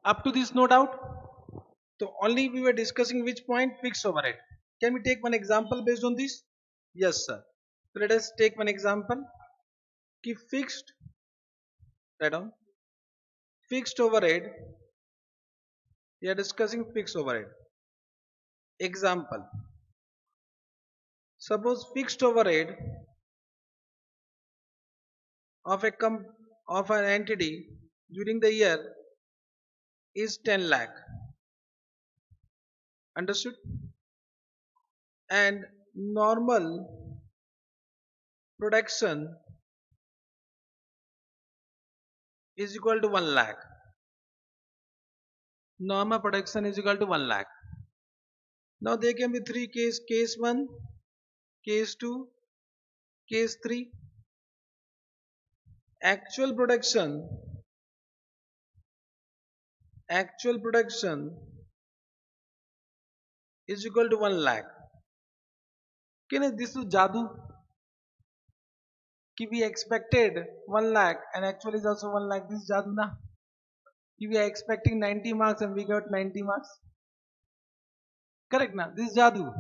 Up to this, no doubt. So only we were discussing which point? Fixed overhead. Can we take one example based on this? Yes, sir. So let us take one example. Keep fixed. Write down. Fixed overhead. We are discussing fixed overhead. Example. Suppose fixed overhead of of an entity during the year is 10 lakh. Understood? And normal production is equal to 1 lakh. Normal production is equal to 1 lakh. Now there can be three cases: case 1, case 2, case 3. Actual production is equal to 1 lakh. Can this is jadoo? Ki we expected 1 lakh and actually is also 1 lakh. This is jadoo na? Ki we are expecting 90 marks and we got 90 marks. Correct na? This is jadoo.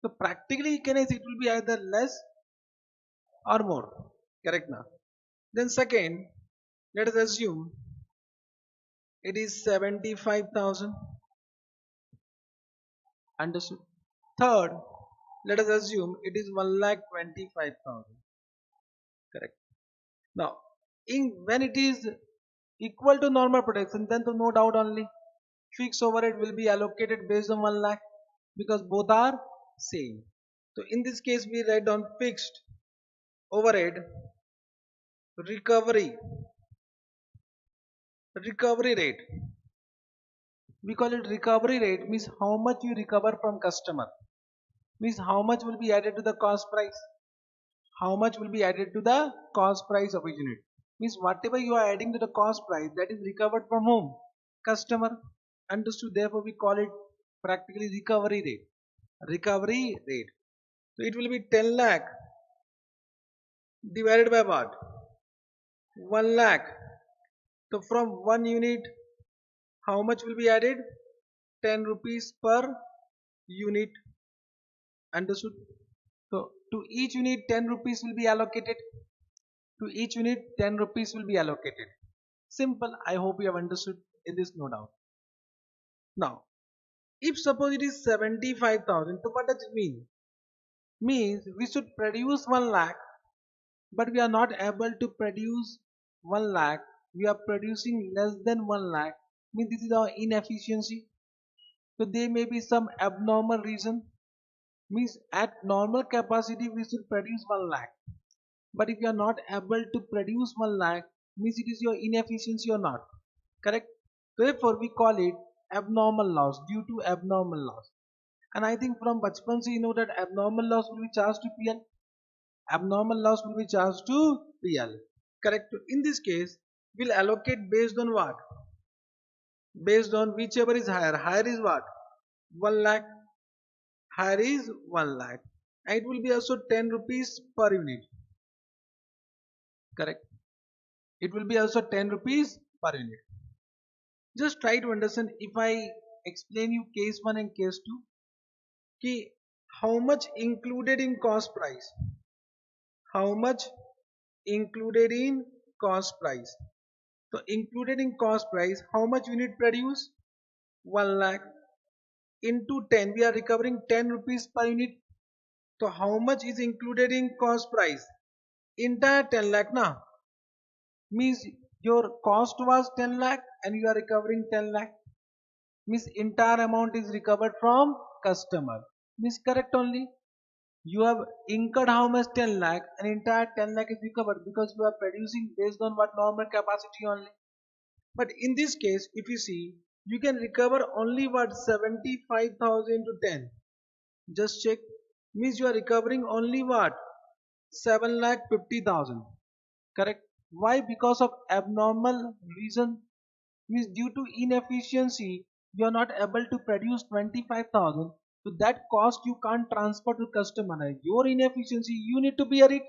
So practically it will be either less or more. Correct na? Then second, let us assume it is 75,000. Understood? Third, let us assume it is 1,25,000. Correct. Now, when it is equal to normal production, then to no doubt only fixed overhead will be allocated based on 1 lakh because both are same. So in this case, we write down fixed overhead recovery rate. We call it recovery rate, means how much you recover from customer, means how much will be added to the cost price. How much will be added to the cost price of a unit, means whatever you are adding to the cost price, that is recovered from whom? Customer. Understood? Therefore we call it practically recovery rate. So it will be 10 lakh divided by what? 1 lakh. So from 1 unit, how much will be added? 10 rupees per unit. Understood? So to each unit 10 rupees will be allocated. To each unit 10 rupees will be allocated. Simple. I hope you have understood in this, no doubt. Now, if suppose it is 75,000, so what does it mean? Means we should produce 1 lakh, but we are not able to produce 1 lakh. We are producing less than 1 lakh. Means this is our inefficiency. So there may be some abnormal reason. Means at normal capacity we should produce 1 lakh. But if you are not able to produce 1 lakh, means it is your inefficiency or not. Correct? Therefore we call it abnormal loss, due to abnormal loss. And I think from bachpan se you know that abnormal loss will be charged to PL. Abnormal loss will be charged to PL. Correct? In this case, we'll allocate based on what? Based on whichever is higher. Higher is what? 1 lakh. Higher is 1 lakh. And it will be also 10 rupees per unit. Correct? It will be also 10 rupees per unit. Just try to understand if I explain you case 1 and case 2. Ki how much included in cost price? How much included in cost price? So included in cost price, how much unit produce? 1 lakh into 10. We are recovering 10 rupees per unit. So how much is included in cost price? Entire 10 lakh na? Means your cost was 10 lakh and you are recovering 10 lakh. Means entire amount is recovered from customer. Means correct only. You have incurred how much? 10 lakh and entire 10 lakh is recovered because you are producing based on what? Normal capacity only. But in this case, if you see, you can recover only what? 75,000 to 10. Just check. Means you are recovering only what? 7,50,000. Correct? Why? Because of abnormal reason. Means due to inefficiency, you are not able to produce 25,000. So that cost you can't transfer to customer. Your inefficiency, you need to bear it.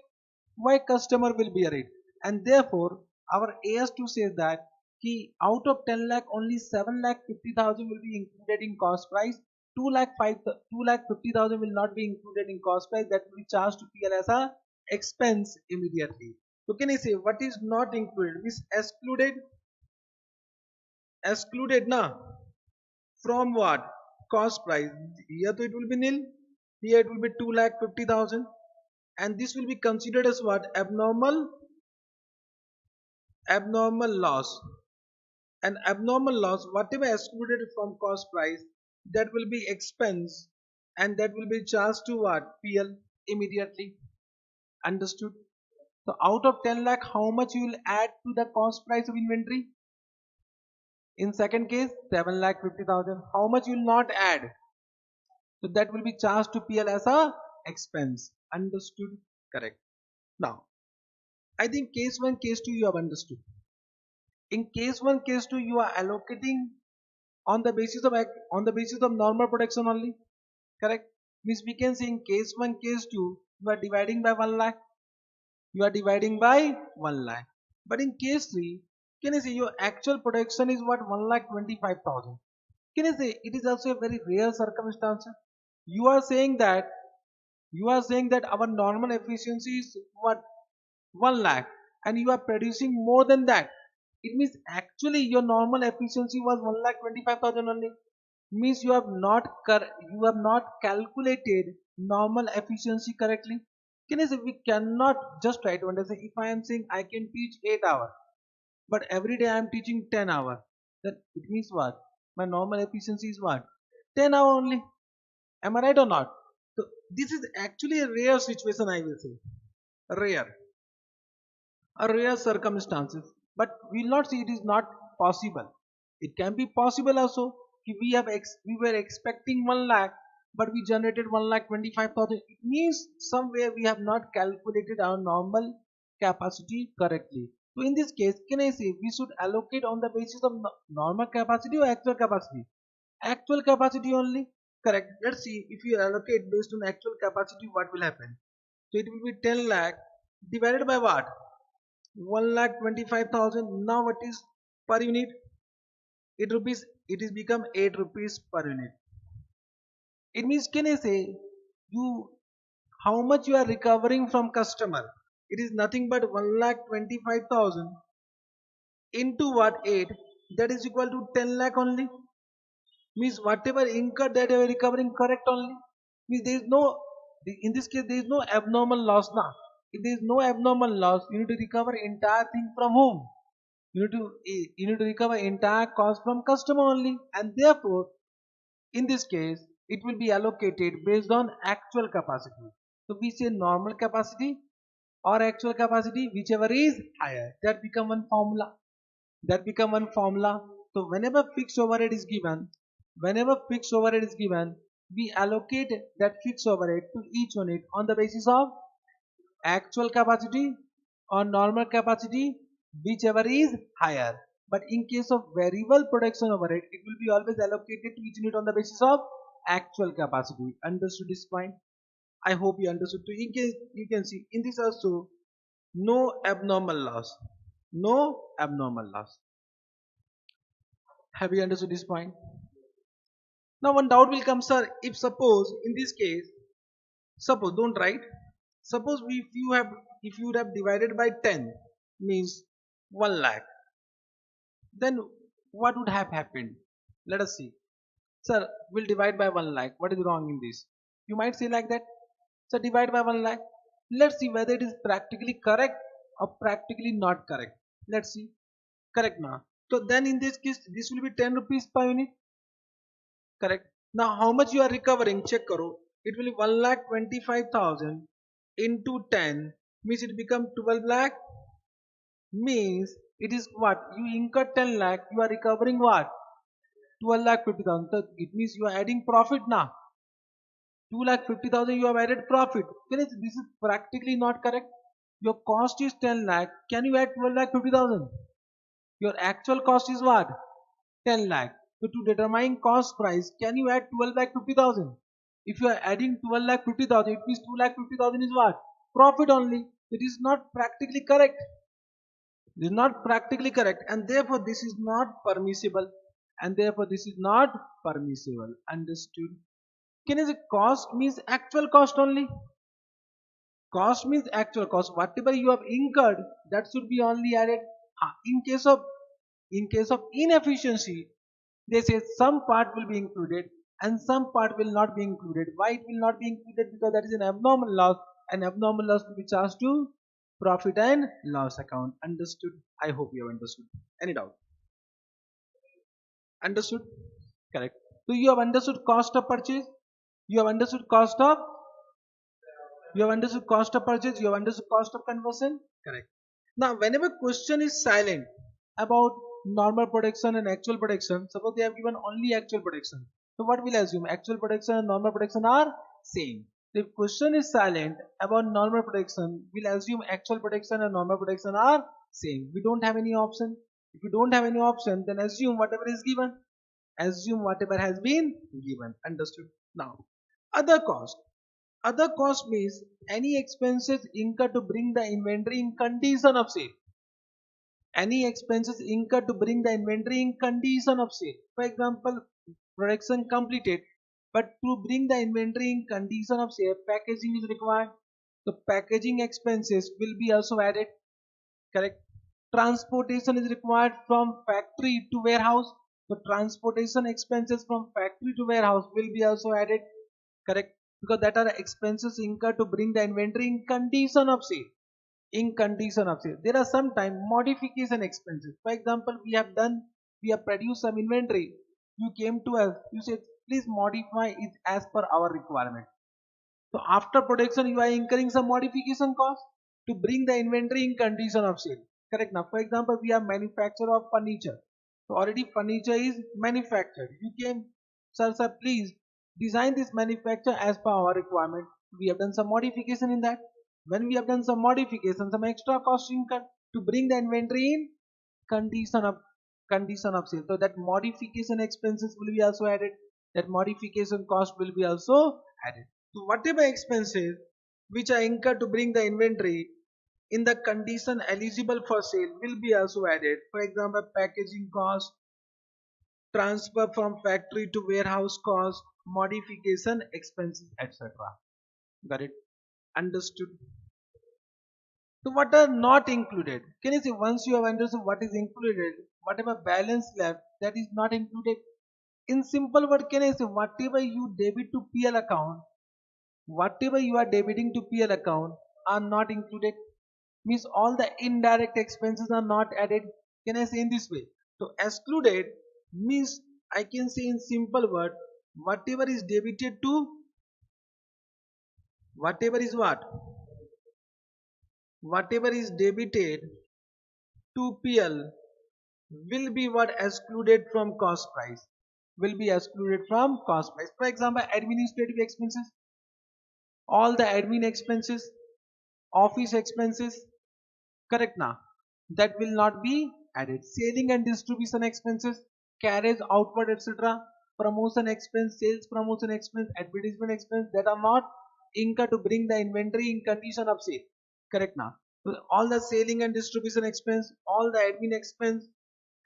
Why customer will bear it? And therefore, our AS2 says that कि out of 10 lakh only 7 lakh 50,000 will be included in cost price, 2 lakh 50,000 will not be included in cost price, that will be charged to PL as a expense immediately. So can I say what is not included means excluded na from what cost price. Here to it will be nil, here it will be 2 lakh 50,000, and this will be considered as what abnormal loss. An abnormal loss, whatever excluded from cost price, that will be expense, and that will be charged to what PL immediately. Understood? So out of 10 lakh, how much you will add to the cost price of inventory? In second case, 7 lakh 50,000. How much you will not add? So that will be charged to PL as a expense. Understood? Correct. Now, I think case 1, case 2 you have understood. In case 1, case 2 you are allocating on the basis of normal production only. Correct? Means we can say in case 1, case 2 you are dividing by 1 lakh. You are dividing by 1 lakh. But in case 3, can I say your actual production is what 1 lakh 25,000. Can I say it is also a very rare circumstance? You are saying that our normal efficiency is what 1 lakh, and you are producing more than that. It means actually your normal efficiency was 1 lakh 25,000 only. Means you have not calculated normal efficiency correctly. Can I say we cannot just try to understand. If I am saying I can teach 8 hours, but every day I am teaching 10 hours, then it means what? My normal efficiency is what? 10 hours only. Am I right or not? So this is actually a rare situation, I will say. Rare. A rare circumstances. But we will not say it is not possible. It can be possible also. We were expecting 1 lakh, but we generated 1 lakh 25,000. It means somewhere we have not calculated our normal capacity correctly. So in this case, can I say we should allocate on the basis of normal capacity or actual capacity? Actual capacity only. Correct. Let's see if you allocate based on actual capacity, what will happen. So it will be 10 lakh divided by what? 1 lakh 25,000. Now what is per unit? It is become 8 rupees per unit. It means, can I say you how much you are recovering from customer? It is nothing but 1 lakh 25,000 into what 8, that is equal to 10 lakh only. Means whatever incurred that you are recovering correct only. Means there is no, in this case there is no abnormal loss now. If there is no abnormal loss, you need to recover entire thing from whom? You need to recover entire cost from customer only, and therefore in this case it will be allocated based on actual capacity. So we say normal capacity or actual capacity, whichever is higher, that become one formula. So whenever fixed overhead is given, we allocate that fixed overhead to each unit on the basis of actual capacity or normal capacity, whichever is higher. But in case of variable production overhead, it will be always allocated to each unit on the basis of actual capacity. Understood this point? I hope you understood. So in case you can see in this also, no abnormal loss. No abnormal loss. Have you understood this point? Now one doubt will come, sir. If suppose in this case, suppose don't write. Suppose if you would have divided by 10, means 1 lakh, then what would have happened? Let us see. Sir, we'll divide by 1 lakh. What is wrong in this? You might say like that. So divide by 1 lakh. Let's see whether it is practically correct or practically not correct. Let's see. Correct now. So then in this case, this will be 10 rupees per unit. Correct. Now how much you are recovering? Check karo. It will be 1 lakh 25,000 into 10, means it become 12 lakh. Means it is what? You incur 10 lakh, you are recovering what? 12 lakh 50,000. So it means you are adding profit now. 2 lakh 50,000 you have added profit. This is practically not correct. Your cost is 10 lakh. Can you add 12 lakh 50,000? Your actual cost is what? 10 lakh. So to determine cost price, can you add 12 lakh 50,000? If you are adding 12 lakh 50,000, it means 2 lakh 50,000 is what? Profit only. It is not practically correct. This is not practically correct, and therefore this is not permissible, and therefore this is not permissible. Understood? Can you say cost means actual cost only? Cost means actual cost. Whatever you have incurred, that should be only added. In case of inefficiency, they say some part will be included and some part will not be included. Why it will not be included? Because that is an abnormal loss, and abnormal loss will be charged to profit and loss account. Understood? I hope you have understood. Any doubt? Understood? Correct. So you have understood cost of purchase. You have understood cost of. You have understood cost of purchase. You have understood cost of conversion. Correct. Now, whenever question is silent about normal production and actual production, suppose they have given only actual production. So what will assume? Actual production and normal production are same. If question is silent about normal production, we'll assume actual production and normal production are same. We don't have any option. If we don't have any option, then assume whatever is given. Assume whatever has been given. Understood? Now, other cost. Other cost means any expenses incurred to bring the inventory in condition of sale. Any expenses incurred to bring the inventory in condition of sale. For example, production completed, but to bring the inventory in condition of sale, packaging is required. The packaging expenses will be also added. Correct? Transportation is required from factory to warehouse. The transportation expenses from factory to warehouse will be also added. Correct? Because that are expenses incurred to bring the inventory in condition of sale. In condition of sale, there are sometimes modification expenses. For example, we have produced some inventory. You came to us, you said please modify it as per our requirement. So after production you are incurring some modification cost to bring the inventory in condition of sale. Correct? Now for example, we are manufacturer of furniture. So already furniture is manufactured. You came, sir, please design this manufacture as per our requirement. We have done some modification in that. When we have done some modification, some extra cost incurred to bring the inventory in condition of sale. So that modification expenses will be also added. That modification cost will be also added. So whatever expenses which are incurred to bring the inventory in the condition eligible for sale will be also added. For example, packaging cost, transfer from factory to warehouse cost, modification expenses, etc. Got it? Understood? So what are not included? Can you see, once you have understood what is included, whatever balance left, that is not included. In simple word, can I say whatever you debit to PL account, whatever you are debiting to PL account are not included. Means all the indirect expenses are not added. Can I say in this way? So excluded means, I can say in simple word, whatever is debited to, whatever is what? Whatever is debited to PL will be what excluded from cost price. Will be excluded from cost price. For example, administrative expenses, all the admin expenses, office expenses, correct now? That will not be added. Selling and distribution expenses, carriage outward, etc. Promotion expense, sales promotion expense, advertisement expense, that are not incurred to bring the inventory in condition of sale. Correct now? So all the selling and distribution expense, all the admin expense,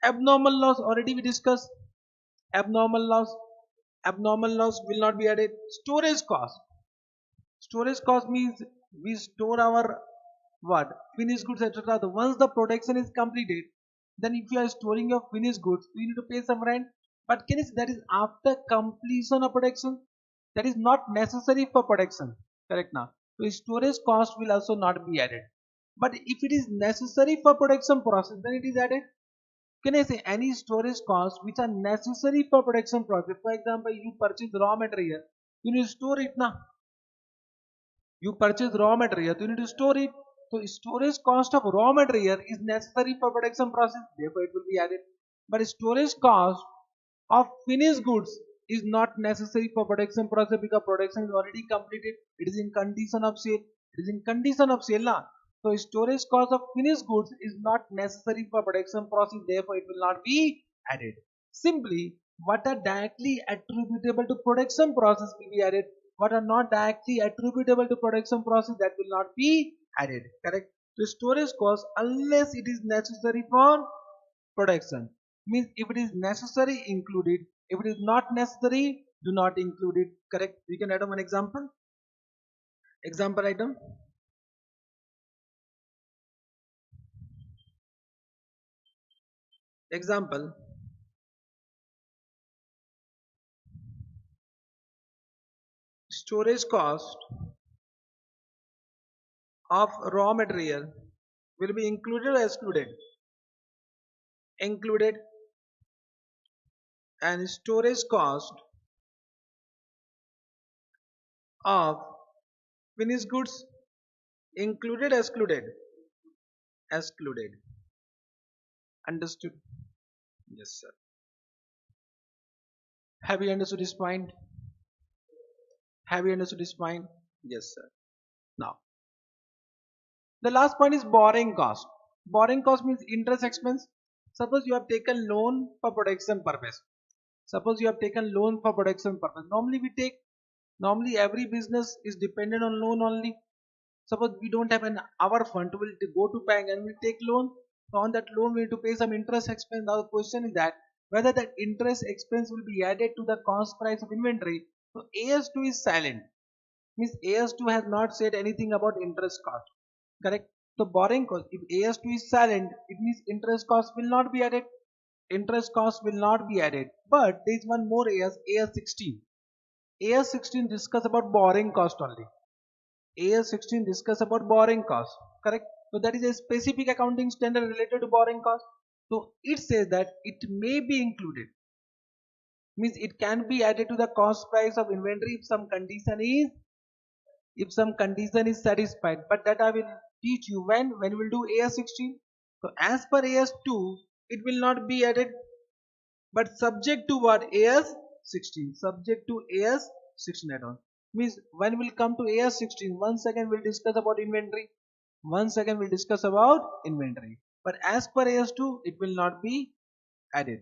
abnormal loss already we discussed. Abnormal loss, abnormal loss will not be added. Storage cost. Storage cost means we store our what? Finished goods, etc. Once the production is completed, then if you are storing your finished goods, you need to pay some rent. But can you see that is after completion of production? That is not necessary for production. Correct now? So storage cost will also not be added. But if it is necessary for production process, then it is added. Can I say any storage costs which are necessary for production process? For example, you purchase raw material, you need to store it now. You purchase raw material, you need to store it. So storage cost of raw material is necessary for production process, therefore it will be added. But storage cost of finished goods is not necessary for production process because production is already completed. It is in condition of sale. It is in condition of sale now. So storage cost of finished goods is not necessary for production process, therefore it will not be added. Simply, what are directly attributable to production process will be added. What are not directly attributable to production process, that will not be added. Correct? the storage cost unless it is necessary for production. Means if it is necessary, include it. If it is not necessary, do not include it. Correct? We can add on one example. Example item. Example. Storage cost of raw material will be included or excluded? Included. And storage cost of finished goods included or excluded? Excluded. Understood? Yes, sir. Have you understood this point? Have you understood this point? Yes, sir. Now, the last point is borrowing cost. Borrowing cost means interest expense. Suppose you have taken loan for production purpose. Suppose you have taken loan for production purpose. Normally every business is dependent on loan only. Suppose we don't have an our fund, we will go to bank and we will take loan. So on that loan we need to pay some interest expense. Now the question is that whether that interest expense will be added to the cost price of inventory. So AS2 is silent. Means AS2 has not said anything about interest cost. Correct? So borrowing cost, if AS2 is silent, it means interest cost will not be added. Interest cost will not be added. But there is one more AS16. AS16 discuss about borrowing cost only. AS16 discuss about borrowing cost. Correct? So that is a specific accounting standard related to borrowing cost. So it says that it may be included. Means it can be added to the cost price of inventory if some condition is satisfied. But that I will teach you when we will do AS16. So as per AS2, it will not be added. But subject to what? AS16. Subject to AS16 add-on. Means when we'll come to AS16, once again we'll discuss about inventory. Once again we'll discuss about inventory. But as per AS2, it will not be added.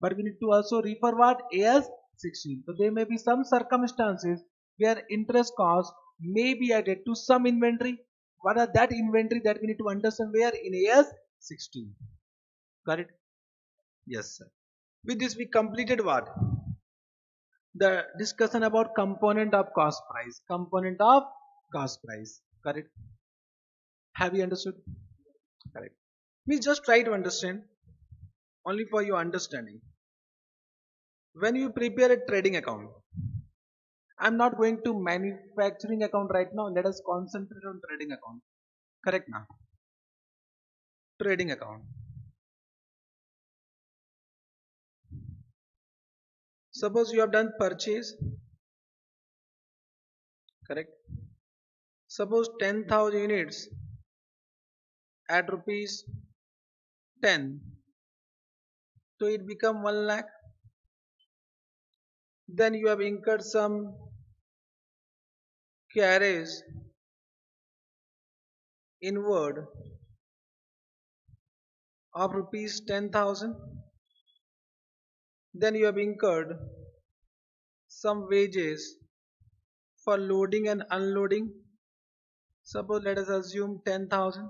But we need to also refer what? AS16. So there may be some circumstances where interest cost may be added to some inventory. What are that inventory that we need to understand where? In AS16. Got it? Yes, sir. With this we completed what? The discussion about component of cost price. Component of cost price. Correct? Have you understood? Correct. We just try to understand only for your understanding. When you prepare a trading account, I'm not going to manufacturing account right now. Let us concentrate on trading account. Correct now? Trading account. Suppose you have done purchase. Correct? Suppose 10,000 units at rupees 10. So it become 1 lakh. Then you have incurred some carriage inward of rupees 10,000. Then you have incurred some wages for loading and unloading. Suppose let us assume 10,000.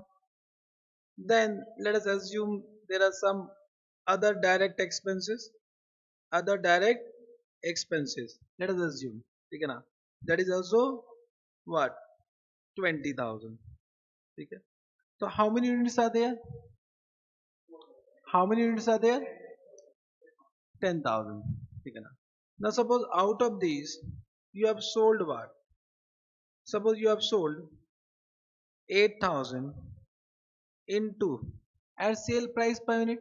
Then let us assume there are some other direct expenses. Other direct expenses. Let us assume. Okay, that is also what? 20,000. Okay. So how many units are there? How many units are there? 10,000. Okay, now suppose out of these you have sold what? Suppose you have sold 8,000 into at sale price per unit.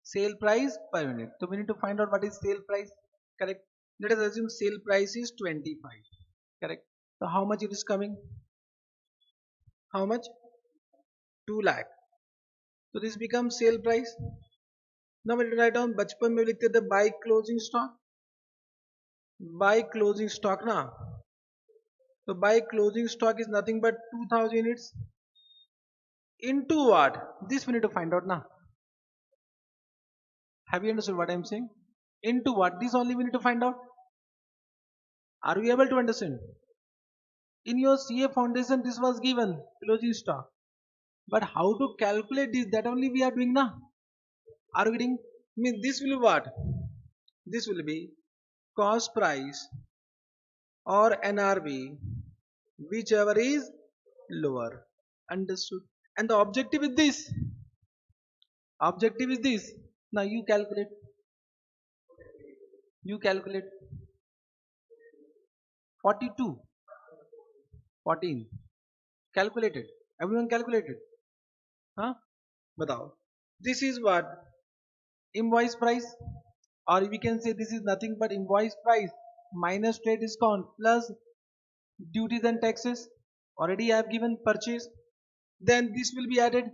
Sale price per unit. So we need to find out what is sale price. Correct. Let us assume sale price is 25. Correct. So how much it is coming? How much? 2 lakh. So this becomes sale price. Now we write down बचपन में लिखते थे buy closing stock. Buy closing stock ना. So buy closing stock is nothing but 2,000 units. Into what? This we need to find out now. Have you understood what I am saying? Into what? This only we need to find out. Are we able to understand? In your CA foundation this was given closing stock. But how to calculate this? That only we are doing now. Are we getting? Mean this will be what? This will be cost price or NRV, whichever is lower. Understood? And the objective is this. Objective is this. Now you calculate. You calculate. 42. 14. Calculated. Everyone calculated. Huh? Batao. This is what? Invoice price, or we can say this is nothing but invoice price minus trade discount plus duties and taxes. Already I have given purchase. Then this will be added.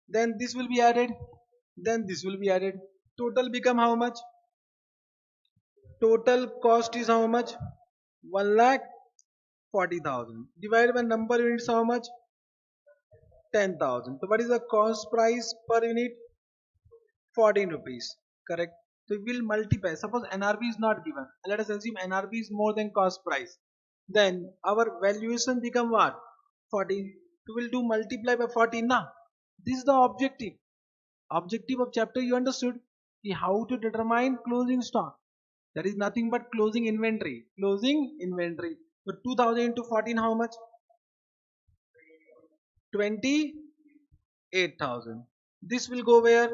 Then this will be added. Then this will be added. Total become how much? Total cost is how much? 1,40,000 divided by number of units how much? 10,000. So what is the cost price per unit? 14 rupees. Correct. So we will multiply. Suppose NRV is not given. Let us assume NRV is more than cost price. Then our valuation become what? 14. So we will do multiply by 14 now. This is the objective. Objective of chapter you understood. How to determine closing stock. That is nothing but closing inventory. Closing inventory. So 2000 into 14 how much? 28,000. This will go where?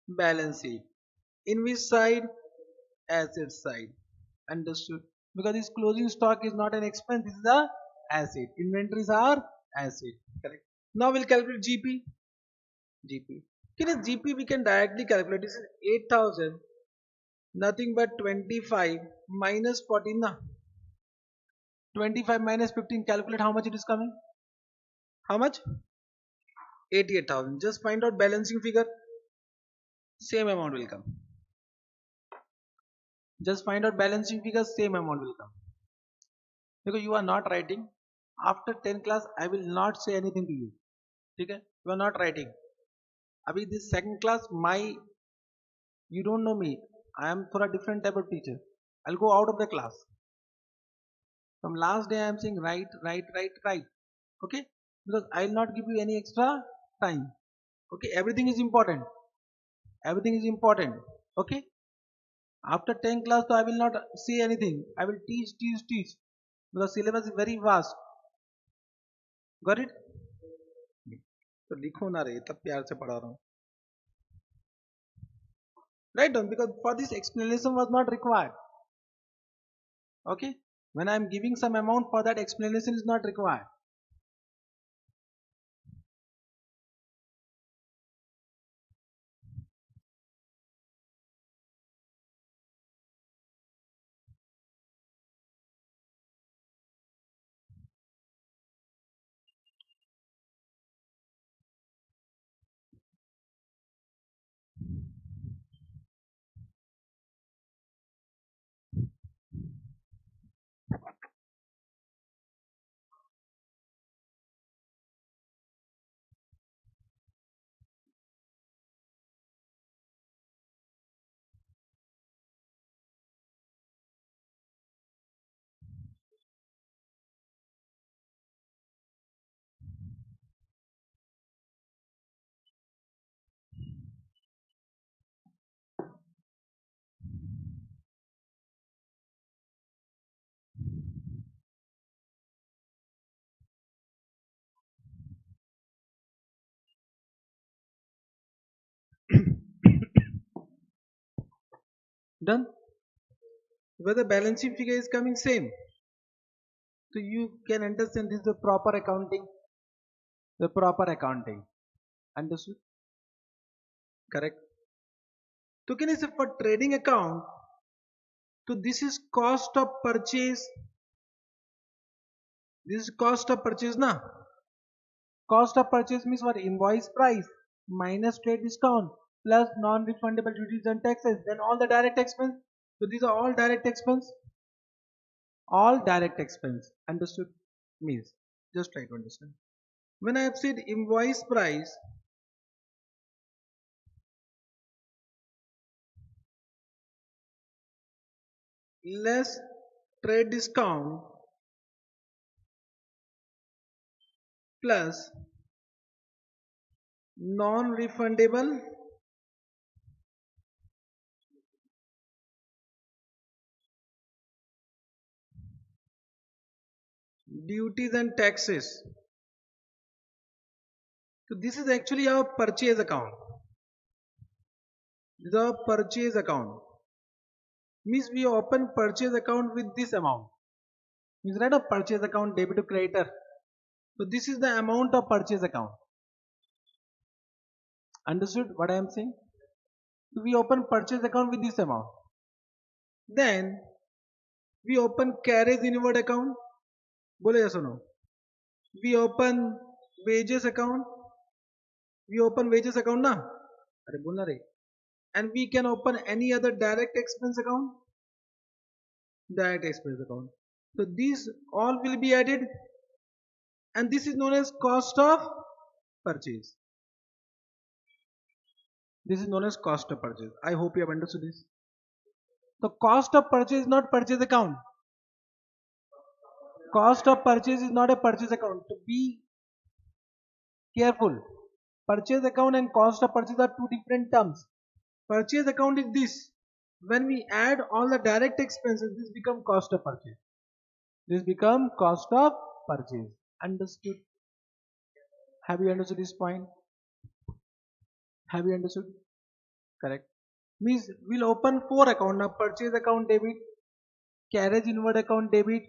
Balance sheet. In which side? Asset side. Understood? Because this closing stock is not an expense, this is a asset. Inventories are asset. Correct. Now we'll calculate GP. GP. In a GP we can directly calculate. This is 8,000. Nothing but 25 minus 14. Na? 25 minus 15. Calculate how much it is coming. How much? 88,000. Just find out balancing figure. Same amount will come. Just find out balancing figure. Same amount will come. Because you are not writing. After 10 class, I will not say anything to you. Okay? You are not writing. Abhi this second class, you don't know me. I am for a different type of teacher. I'll go out of the class. From last day I am saying write. Okay? Because I will not give you any extra time. Okay? Everything is important. Everything is important. Okay? After 10 class, so I will not say anything. I will teach. Because syllabus is very vast. Got it? तो लिखो ना रे तब प्यार से पढ़ा रहा हूँ. Write down because for this explanation was not required. Okay? When I am giving some amount for that explanation is not required. Done? Where the balancing figure is coming same. So you can understand this is the proper accounting. The proper accounting. Understood? Correct? So can I say for trading account, so this is cost of purchase. This is cost of purchase na. Cost of purchase means what? Invoice price minus trade discount plus non-refundable duties and taxes. Then all the direct expense. So these are all direct expense. All direct expense. Understood? Means just try to understand. When I have said invoice price less trade discount plus non-refundable duties and taxes. So this is actually our purchase account. The purchase account means we open purchase account with this amount. Means right, a purchase account debit to creditor. So this is the amount of purchase account. Understood what I am saying? So we open purchase account with this amount. Then we open carriage inward account. बोले yes or no? We open wages account. We open wages account ना? अरे बोलना रे. And we can open any other direct expense account. Direct expense account. So these all will be added, and this is known as cost of purchase. This is known as cost of purchase. I hope you have understood this. The cost of purchase is not purchase account. Cost of purchase is not a purchase account. To be careful. Purchase account and cost of purchase are two different terms. Purchase account is this. When we add all the direct expenses, this become cost of purchase. This become cost of purchase. Understood? Have you understood this point? Have you understood? Correct. Means we'll open four accounts now: purchase account debit, carriage inward account debit,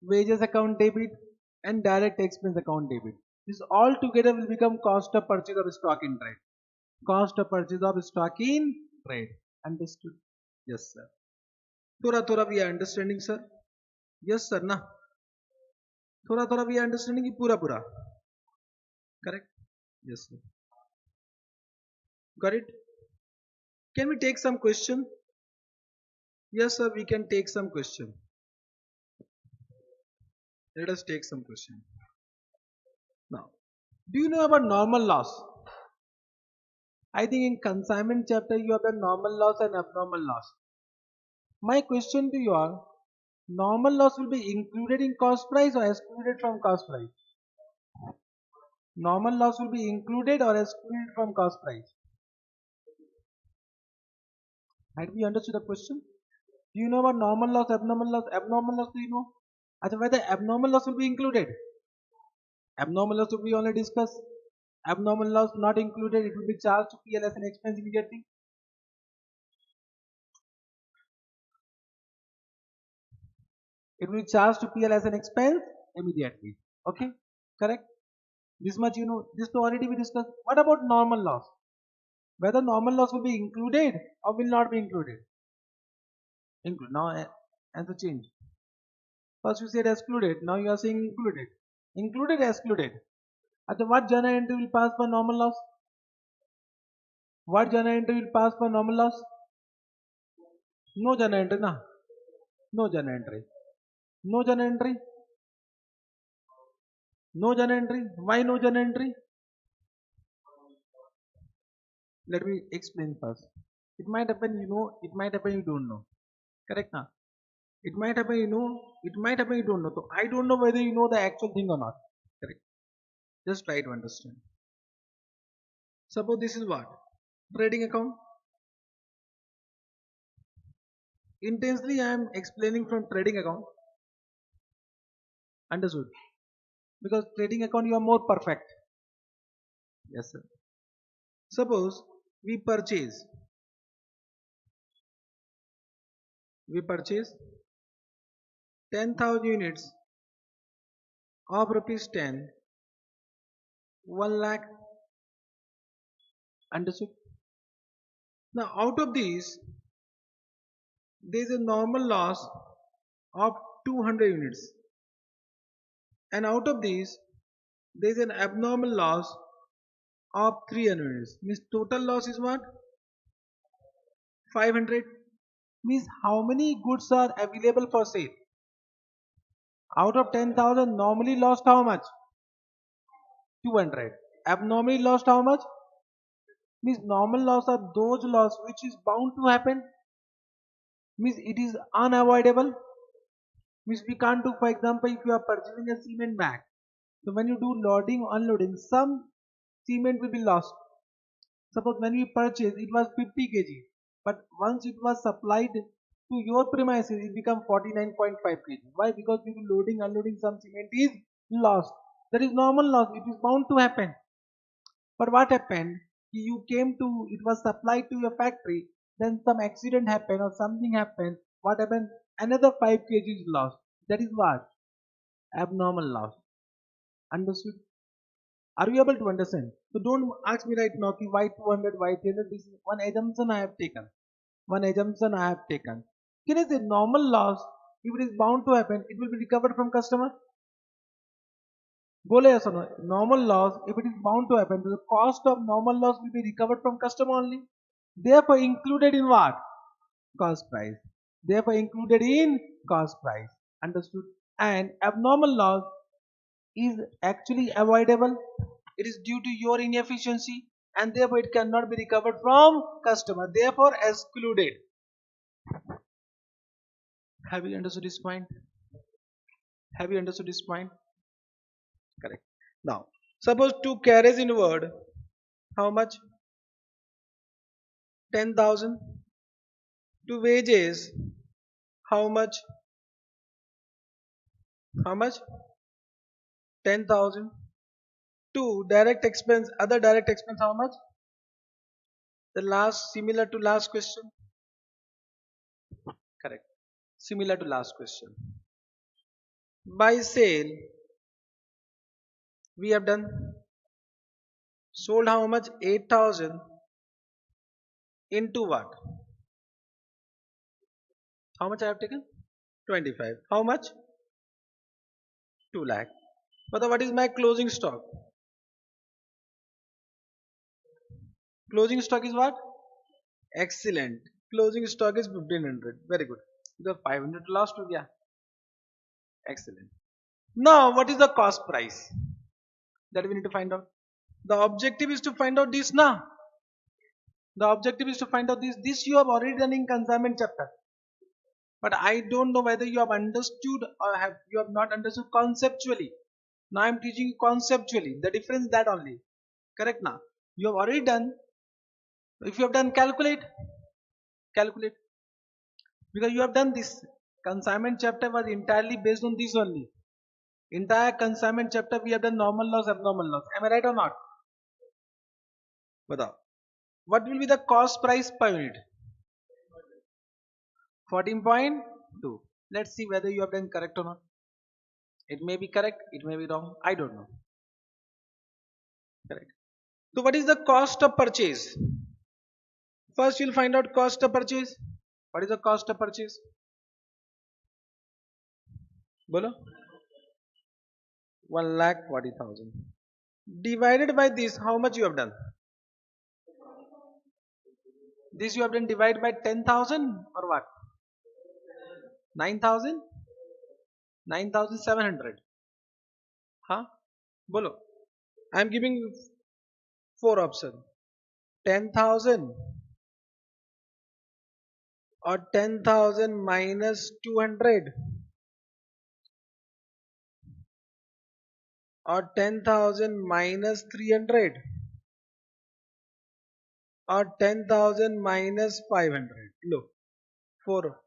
wages account debit, and direct expense account debit. This all together will become cost of purchase of stock in trade. Cost of purchase of stock in trade. Understood? Yes, sir. थोड़ा we are understanding, sir. Yes, sir. ना थोड़ा we are understanding कि पूरा. Correct? Yes, sir. Got it? Can we take some question? Yes, sir. We can take some question. Let us take some question. Now, do you know about normal loss? I think in consignment chapter you have the normal loss and abnormal loss. My question to you are, normal loss will be included in cost price or excluded from cost price? Normal loss will be included or excluded from cost price? Have we understood the question? Do you know about normal loss, abnormal loss? Abnormal loss, do you know? Whether abnormal loss will be included? Abnormal loss will be only discussed. Abnormal loss not included, it will be charged to PL as an expense immediately. It will be charged to PL as an expense immediately. Okay, correct? This much you know. This already we discussed. What about normal loss? Whether normal loss will be included or will not be included? Include. Now answer change. First you said excluded. Now you are saying included. Included, excluded. What journal entry will pass for normal loss? What journal entry will pass for normal loss? No journal entry, na? No journal entry. No journal entry. No journal entry. Why no journal entry? Let me explain first. It might happen you know, it might happen you don't know. Correct na? It might happen you know, it might happen you don't know. So I don't know whether you know the actual thing or not. Correct. Just try to understand. Suppose this is what? Trading account. Intensely I am explaining from trading account. Understood? Because trading account you are more perfect. Yes, sir. Suppose we purchase 10,000 units of rupees 10, 1 lakh. Understood? Now out of these there is a normal loss of 200 units, and out of these there is an abnormal loss of 300 units. Means total loss is what? 500. Means how many goods are available for sale? Out of 10,000 normally lost how much? 200. Abnormally lost how much? Means normal loss are those loss which is bound to happen. Means it is unavoidable. Means we can't do, for example, if you are purchasing a cement bag. So when you do loading, unloading, some cement will be lost. Suppose when we purchase, it was 50 kg, but once it was supplied to your premises, it become 49.5 kg. Why? Because due to loading, unloading, some cement is lost. That is normal loss. It is bound to happen. But what happened? You came to, it was supplied to your factory, then some accident happened or something happened. What happened? Another 5 kg is lost. That is what? Abnormal loss. Understood? Are you able to understand? So don't ask me right now, ki why 200, why 300. This is one assumption I have taken. One assumption I have taken. Can I say normal loss, if it is bound to happen, it will be recovered from customer? Bole yes or no? Normal loss, if it is bound to happen, the cost of normal loss will be recovered from customer only. Therefore included in what? Cost price. Therefore included in cost price. Understood? And abnormal loss is actually avoidable. It is due to your inefficiency and therefore it cannot be recovered from customer. Therefore excluded. Have you understood this point? Have you understood this point? Correct. Now, suppose two carriage inward, how much? 10,000. Two wages, how much? How much? 10,000. Two direct expense, other direct expense, how much? The last, similar to last question. Correct. Similar to last question. By sale, we have done sold how much? 8,000 into what? How much I have taken? 25. How much? 2 lakh. But what is my closing stock? Closing stock is what? Excellent. Closing stock is 1500. Very good. The 500 lost to gaya. Excellent. Now, what is the cost price? That we need to find out. The objective is to find out this now. The objective is to find out this. This you have already done in consignment chapter. But I don't know whether you have understood or you have not understood conceptually. Now I am teaching you conceptually. The difference that only. Correct now. You have already done. If you have done, calculate. Calculate. Because you have done this. Consignment chapter was entirely based on this only. Entire consignment chapter we have done normal loss, abnormal loss. Am I right or not? Batao. What will be the cost price per unit? 14.2. Let's see whether you have done correct or not. It may be correct, it may be wrong. I don't know. Correct. So what is the cost of purchase? First you'll find out cost of purchase. What is the cost of purchase? Bolo? 1,40,000. Divided by this, how much you have done? This you have done divided by 10,000 or what? 9,000? 9,700. Huh? Bolo. I am giving you 4 options. 10,000 or 10,000 minus 200 or 10,000 minus 300 or 10,000 minus 500. Look, 4.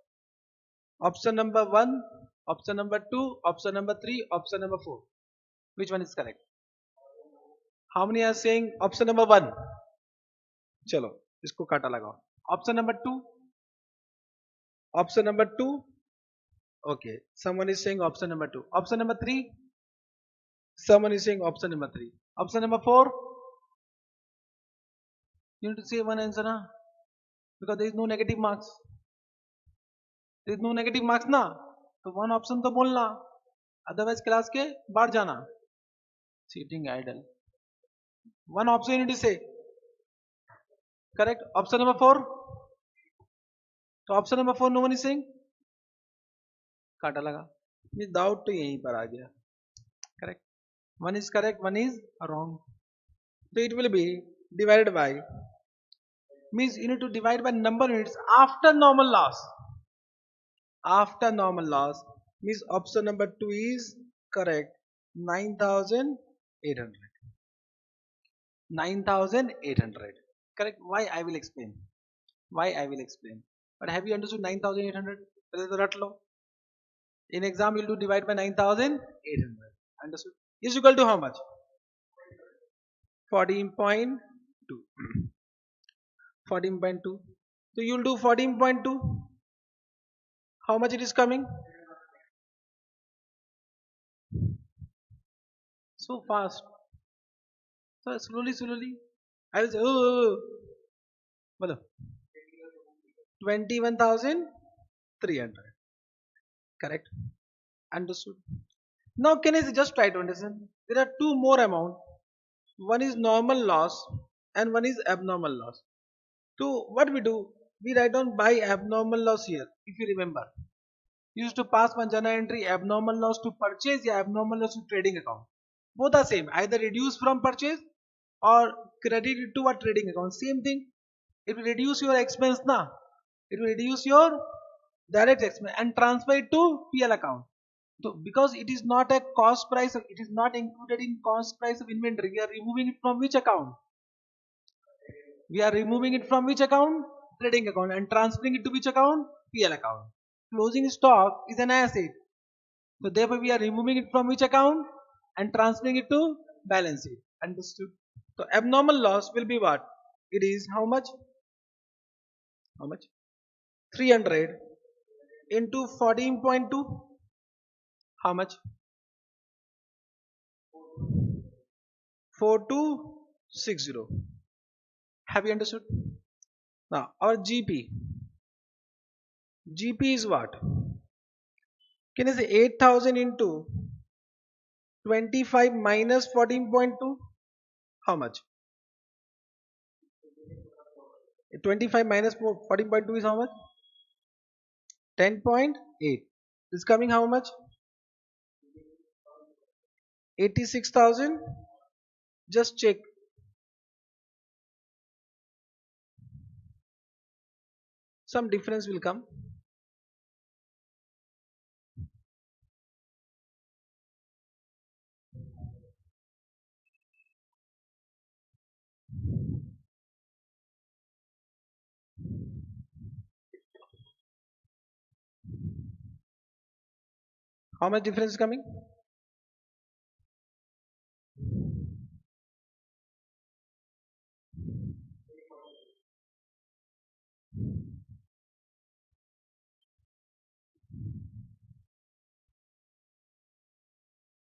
Option number 1, option number 2, option number 3, option number 4. Which one is correct? How many are saying option number 1? Chalo, isko kata lagao. Option number 2. Option number 2. Okay, someone is saying option number 2. Option number 3. Someone is saying option number 3. Option number 4. You need to say one answer na, because there is no negative marks. There is no negative marks na. So one option to bolna. Otherwise class ke baar jana. Sitting idle. One option you need to say. Correct. Option number 4. So option number 4 no one is saying. काटा लगा. ये doubt तो यहीं पर आ गया. Correct. One is correct, one is wrong. So it will be divided by, means you need to divide by number of units after normal loss. After normal loss means option number 2 is correct. 9,800. 9,800. Correct. Why I will explain. Why I will explain. But have you understood 9,800? That is the rut law. In exam, you'll do divide by 9,800. Understood? Is equal to how much? 14.2. 14.2. So you'll do 14.2. How much it is coming? So fast. So slowly. I will say, oh, well, 21,300. Correct. Understood. Now can I just try to understand? There are two more amount. One is normal loss and one is abnormal loss. So what we do? We write down by abnormal loss here. If you remember, you used to pass one journal entry abnormal loss to purchase या abnormal loss to trading account. Both are same. Either reduce from purchase or credit it to a trading account. Same thing. It will reduce your expense now. It will reduce your direct expense and transfer it to PL account. So because it is not a cost price, it is not included in cost price of inventory. We are removing it from which account? We are removing it from which account? Trading account, and transferring it to which account? PL account. Closing stock is an asset. So therefore we are removing it from which account and transferring it to balance sheet. Understood? So abnormal loss will be what? It is how much? How much? 300 into 14.2. How much? 4260. Have you understood? Now our GP is what? Can I say 8,000 into 25 minus 14.2? How much? 25 minus 14.2 is how much? 10.8. This coming how much? 86,000. Just check. Some difference will come. How much difference is coming?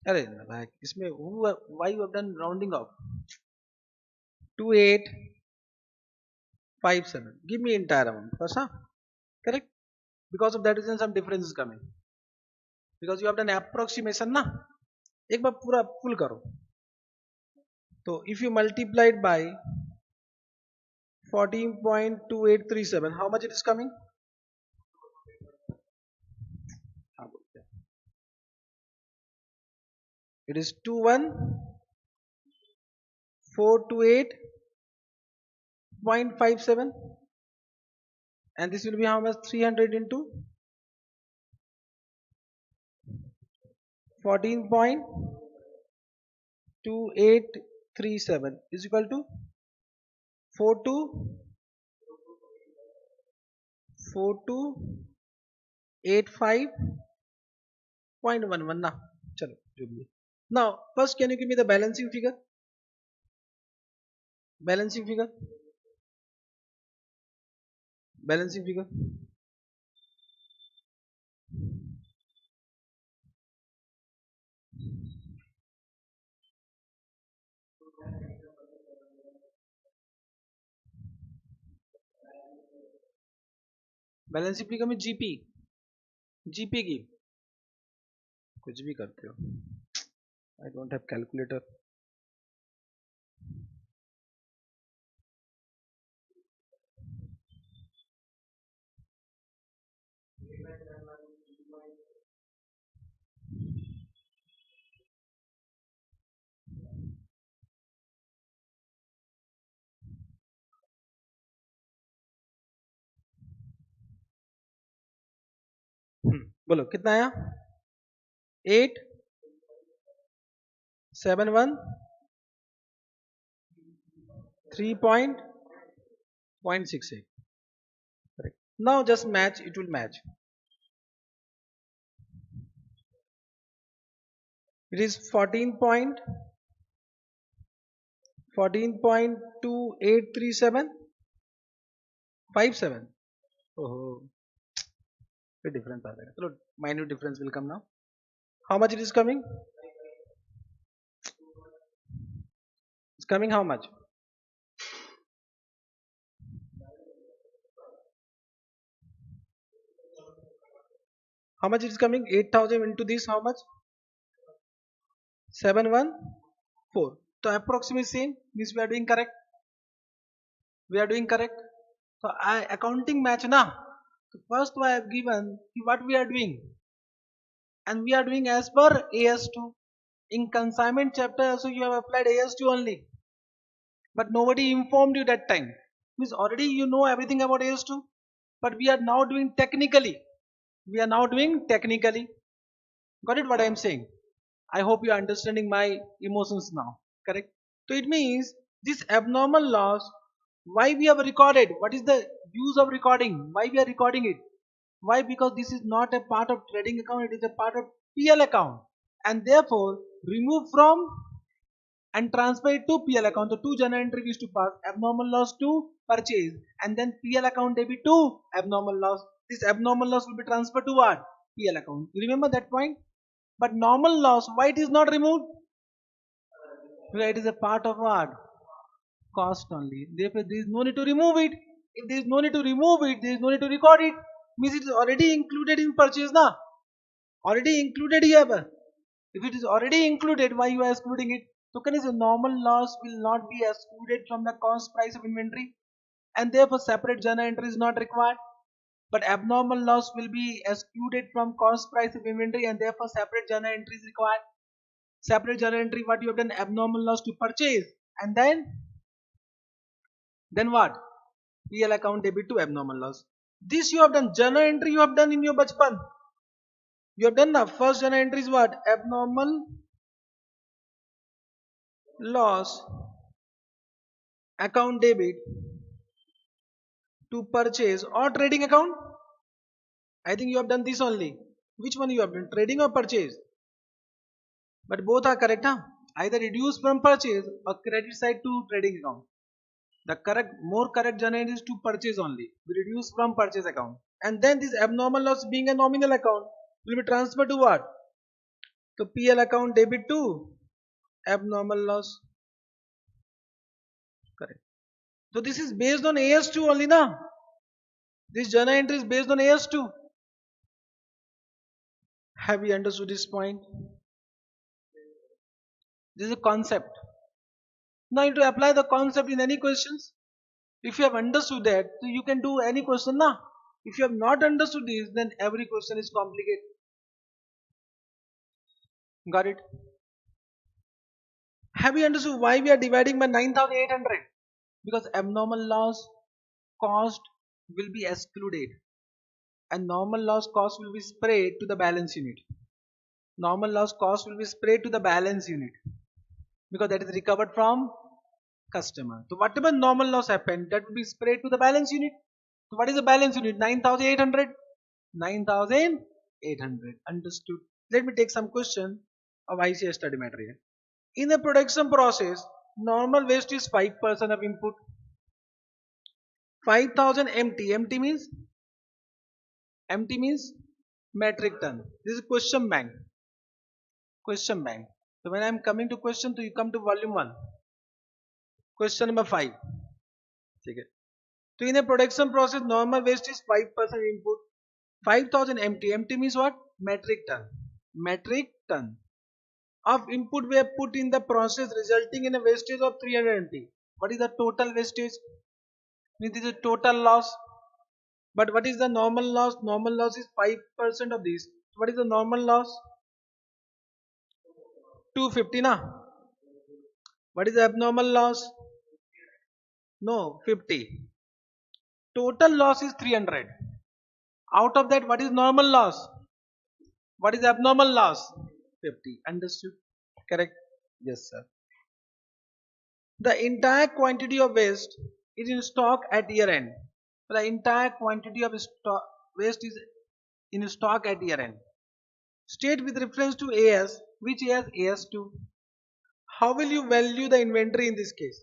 अरे like इसमें why you have done rounding off? 2857. Give me entire amount first, huh? Correct? Because of that reason some difference is coming. Because you have done approximation ना. एक बार पूरा full करो. So if you multiply it by 14.2837, how much it is coming? It is 21,428.57, and this will be how much? 300 into 14.2837 is equal to 4285.11 ना. चलो जो भी. Now first can you give me the balancing figure? Balancing figure. Balancing figure. Balancing figure में GP की कुछ भी करते हो. I don't have calculator. बोलो कितना आया? 871 3.68. Correct. Now just match, it will match. It is 14.2837.57. Oh, bit difference are there. Chalo, minute difference will come now. How much it is coming? It's coming how much? How much it is coming? 8,000 into this, how much? 714. So approximate same means we are doing correct. We are doing correct. So I accounting match na. So first I have given what we are doing, and we are doing as per AS2. In consignment chapter also you have applied AS2 only, but nobody informed you that time. Means already you know everything about AS2, but we are now doing technically. We are now doing technically. Got it? What I am saying? I hope you are understanding my emotions now. Correct? So it means this abnormal loss. Why we have recorded? What is the use of recording? Why we are recording it? Why? Because this is not a part of trading account. It is a part of PL account, and therefore remove from and transfer it to PL account. So two journal entry is to pass abnormal loss to purchase, and then PL account debit to abnormal loss. This abnormal loss will be transferred to what? PL account. You remember that point? But normal loss, why it is not removed? Because it is a part of what? Cost only. Therefore, there is no need to remove it. If there is no need to remove it, there is no need to record it. Means it is already included in purchase, na? Already included here. If it is already included, why you are excluding it? So can you say normal loss will not be excluded from the cost price of inventory, and therefore separate journal entry is not required. But abnormal loss will be excluded from cost price of inventory, and therefore separate journal entry is required. Separate journal entry, what you have done, abnormal loss to purchase, and then what? PL account debit to abnormal loss. This you have done. Journal entry you have done in your bachpan. You have done now. First journal entry is what? Abnormal loss account debit to purchase or trading account. I think you have done this only. Which one you have done? Trading or purchase? But both are correct, huh? Either reduce from purchase or credit side to trading account. The more correct journal is to purchase only. We reduce from purchase account. And then this abnormal loss being a nominal account will be transferred to what? To PL account debit to abnormal loss. Correct. So this is based on AS2 only, na? This journal entry is based on AS2. Have you understood this point? This is a concept. Now you have to apply the concept in any questions. If you have understood that, so you can do any question, na? If you have not understood this, then every question is complicated. Got it? Have you understood why we are dividing by 9,800? Because abnormal loss cost will be excluded, and normal loss cost will be spread to the balance unit. Normal loss cost will be spread to the balance unit because that is recovered from customer. So whatever normal loss happened, that will be spread to the balance unit. So what is the balance unit? 9,800. 9,800. Understood. Let me take some question of ICS study material. In the production process, normal waste is 5% of input. 5,000 empty. Empty means metric ton. This is question bank. Question bank. So when I am coming to question 2, you come to volume 1. Question number 5. Okay. So in a production process, normal waste is 5% input. 5,000 empty. Empty means what? Metric ton. Metric ton of input were put in the process, resulting in a wastage of 300 empty. What is the total wastage? Means this is total loss. But what is the normal loss? Normal loss is 5% of this. What is the normal loss? 250 na? What is the abnormal loss? No, 50. Total loss is 300. Out of that, what is normal loss? What is abnormal loss? 50. Understood? Correct? Yes, sir. The entire quantity of waste is in stock at year end. The entire quantity of waste is in stock at year end. State with reference to AS, which AS? AS2. How will you value the inventory in this case?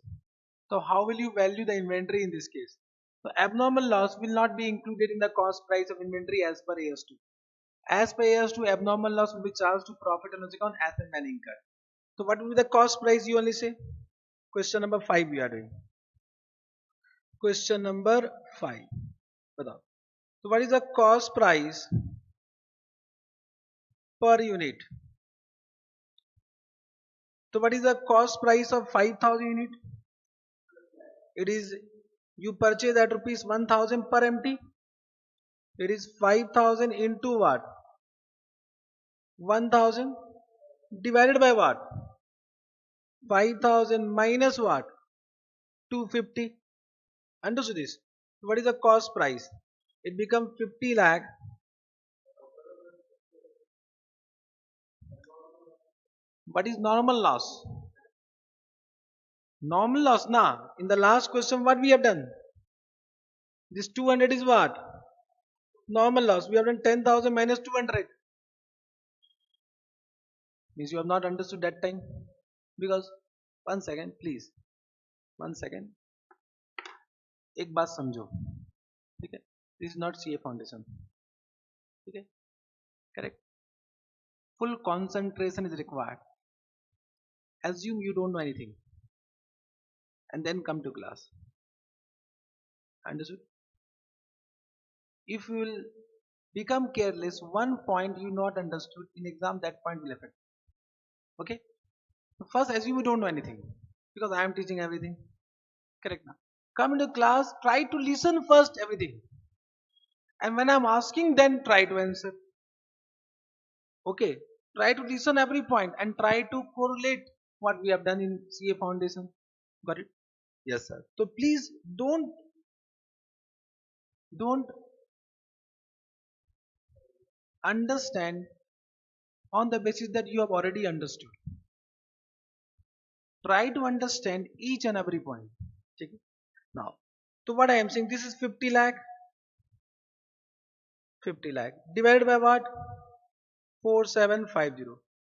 So how will you value the inventory in this case? So abnormal loss will not be included in the cost price of inventory as per AS2. As per AS2, abnormal loss will be charged to profit and loss account as and when incurred. So what will be the cost price, you only say? Question number 5 we are doing. Question number 5. Batao. So what is the cost price per unit? So what is the cost price of 5,000 unit? It is, you purchase at rupees 1,000 per MT. It is 5,000 into what? 1,000 divided by what? 5,000 minus what? 250. Understood this? What is the cost price? It becomes 50 lakh. What is normal loss? Normal loss, na. In the last question, what we have done? This 200 is what? Normal loss. We have done 10,000 minus 200. Means you have not understood that time. Because, one second, please. 1 second. एक बात समझो, ठीक है? This is not CA foundation. ठीक है? Correct. Full concentration is required. Assume you don't know anything, and then come to class. Understood? If you will become careless, one point you not understood in exam, that point will affect. Okay? First, assume you don't know anything, because I am teaching everything. Correct now. Come into class, try to listen first everything, and when I am asking, then try to answer. Okay? Try to listen every point and try to correlate what we have done in CA foundation. Got it? Yes, sir. So please don't understand on the basis that you have already understood. Try to understand each and every point. Okay? Now, so what I am saying, this is 50 lakh. 50 lakh divided by what? 4750.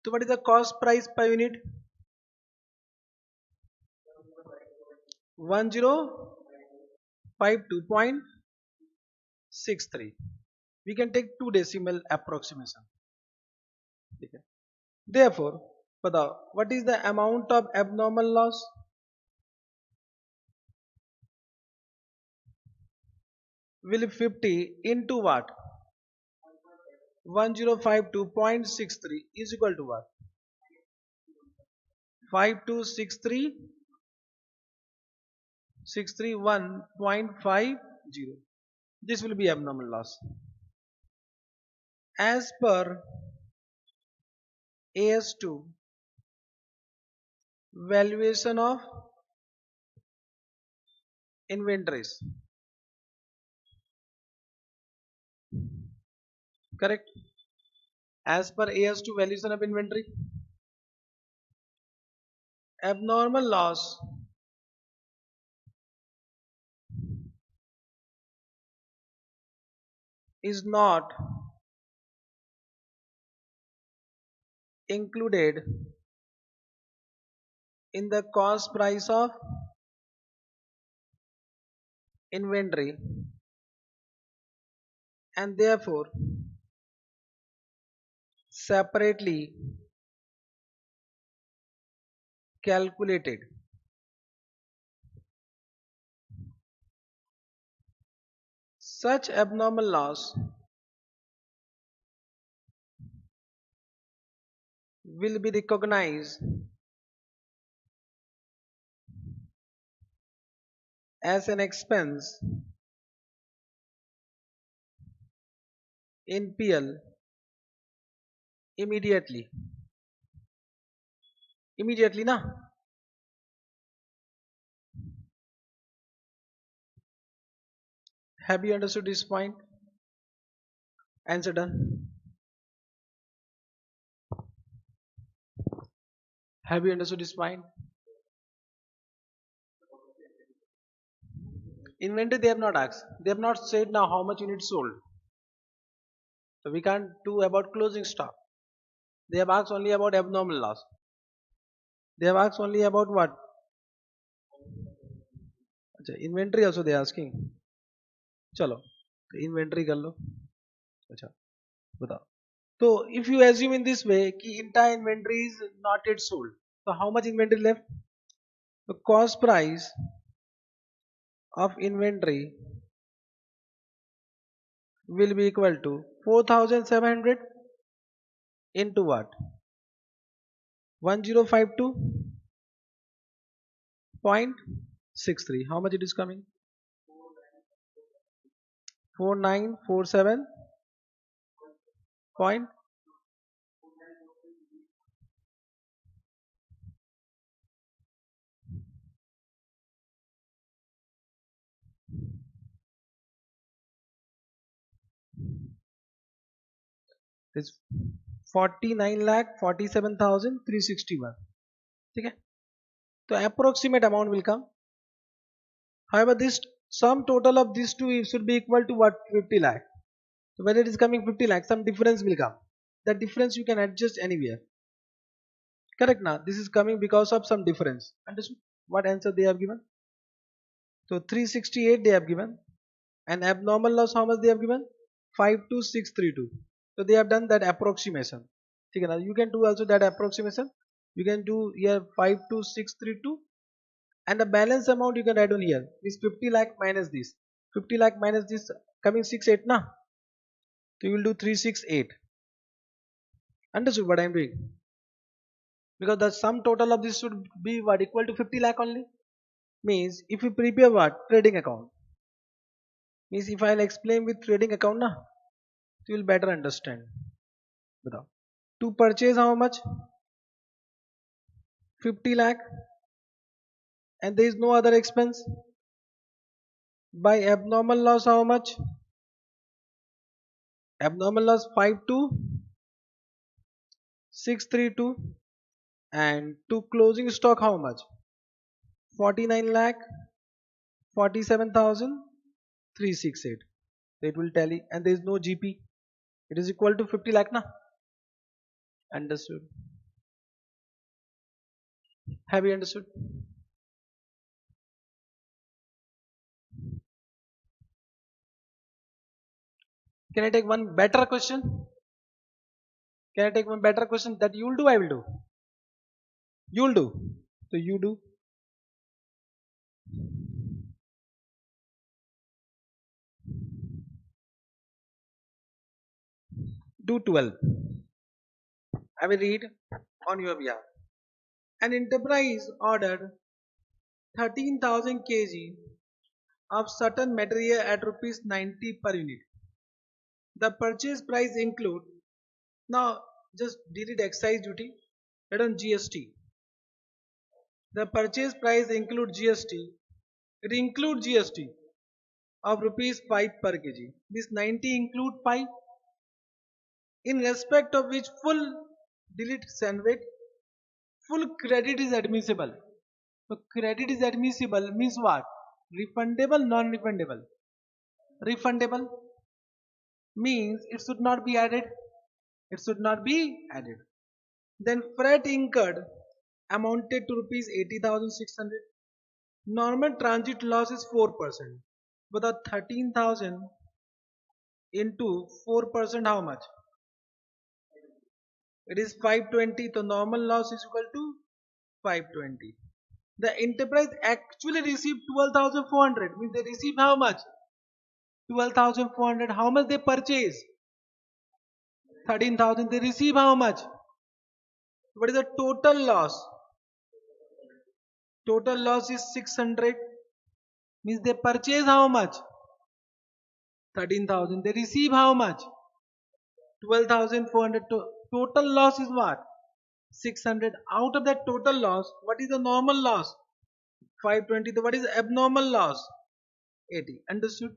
So what is the cost price per unit? 1052.63. We can take 2 decimal approximation. Okay. Therefore, what is the amount of abnormal loss? Will 50 into what? 1052.63 is equal to what? 5263.631.50. This will be abnormal loss. As per AS2, valuation of inventories. Correct? As per AS2, valuation of inventory, abnormal loss is not included in the cost price of inventory, and therefore separately calculated. Such abnormal loss will be recognized as an expense in PL immediately. Immediately, na? Have you understood this point? Answer done. Have you understood this point? Inventory they have not asked. They have not said now how much units sold. So we can't do about closing stock. They have asked only about abnormal loss. They have asked only about what? अच्छा, inventory also they are asking. चलो, तो inventory कर लो. अच्छा, बताओ. So if you assume in this way कि entire inventory is not yet sold, so how much inventory left? The cost price of inventory will be equal to 4700 into what? 1052.63. How much it is coming? 4947. Point. Is 49,47,361. ठीक है, तो approximate amount will come. However, this sum total of these two should be equal to what? 50 lakh. So when it is coming 50 lakh, some difference will come. That difference you can adjust anywhere. Correct now? This is coming because of some difference. Understood? What answer they have given? So 368 they have given. And abnormal loss how much they have given? 52632. So they have done that approximation. Okay, now you can do also that approximation. You can do here 52632 and the balance amount you can add on here is 50 lakh minus this. 50 lakh minus this coming 68 na. So you will do 368. Understood what I am doing? Because the sum total of this should be what? Equal to 50 lakh only. Means if you prepare what? Trading account. Means if I'll explain with trading account na, you will better understand. बताओ. To purchase how much? 50 lakh and there is no other expense. By abnormal loss how much? Abnormal loss 52632 and to closing stock how much? 49 lakh 47,368. It will tally and there is no GP. It is equal to 50 lakh na. Understood? Have you understood? Can I take one better question? Can I take one better question that you will do? I will do. You will do. So you do. Do 12. I will read on your behalf. An enterprise ordered 13,000 kg of certain material at rupees 90 per unit. The purchase price include, now just delete excise duty, add on GST. The purchase price include GST. It include GST of rupees 5 per kg. This 90 include 5 in respect of which full delete sandwich full credit is admissible. So credit is admissible means what? Refundable, non-refundable. Refundable means it should not be added. It should not be added. Then freight incurred amounted to rupees 80,600. Normal transit loss is 4%. But the 13,000 into 4% how much? It is 520. So normal loss is equal to 520. The enterprise actually received 12,400. Means they received how much? 12,400. How much they purchase? 13,000. They receive how much? What is the total loss? Total loss is 600. Means they purchase how much? 13,000. They receive how much? 12,400. Total loss is what? 600. Out of that total loss, what is the normal loss? 520. So what is the abnormal loss? 80. Understood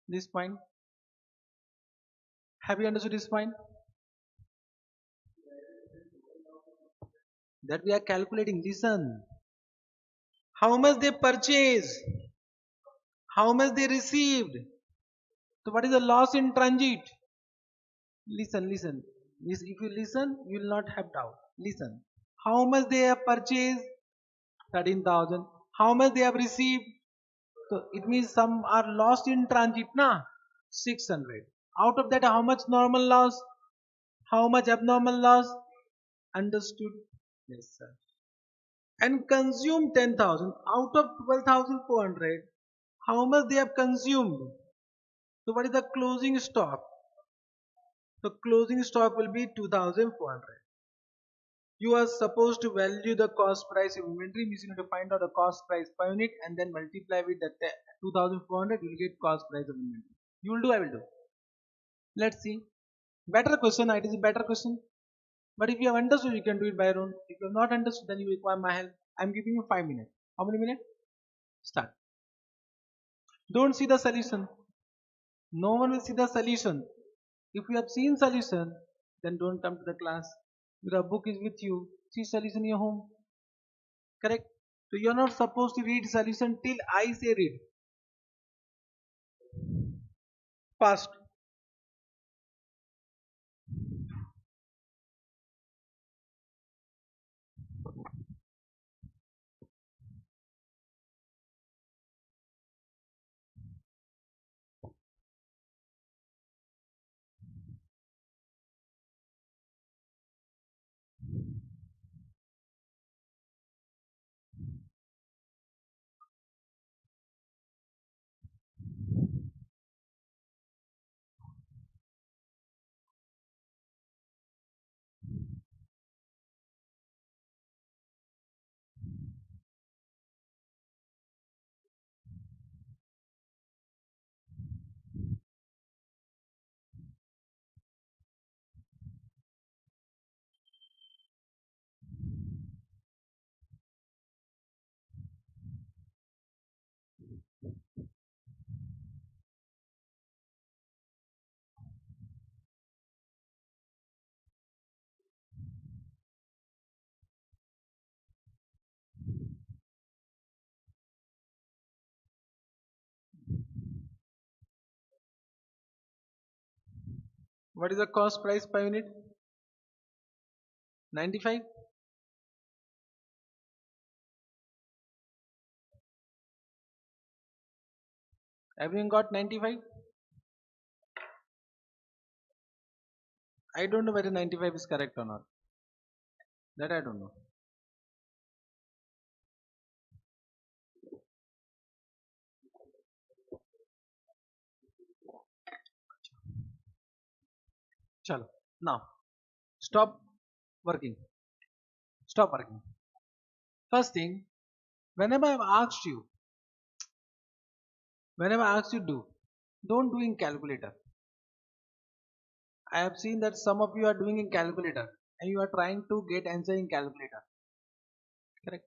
this point? Have you understood this point? That we are calculating. Listen. How much they purchase? How much they received? So what is the loss in transit? Listen, listen. If you listen, you will not have doubt. Listen. How much they have purchased? 13,000. How much they have received? So it means some are lost in transit, na? 600. Out of that, how much normal loss? How much abnormal loss? Understood? Yes, sir. And consume 10,000 out of 12,400. How much they have consumed? So what is the closing stock? The closing stock will be 2,400. You are supposed to value the cost price of inventory, means you need to find out the cost price per unit and then multiply with the 2,400, you will get cost price of inventory. You will do, I will do. Let's see. Better question, it is a better question. But if you have understood, you can do it by your own. If you have not understood, then you require my help. I am giving you 5 minutes. How many minutes? Start. Don't see the solution. No one will see the solution. If you have seen solution, then don't come to the class. Your book is with you. See solution in your home. Correct? So you are not supposed to read solution till I say read. Fast. What is the cost price per unit? 95. Everyone got 95? I don't know whether 95 is correct or not. That I don't know. Chalo. Now, stop working. Stop working. First thing, whenever I've asked you, whenever I asked you do, don't do in calculator. I have seen that some of you are doing in calculator and you are trying to get answer in calculator. Correct?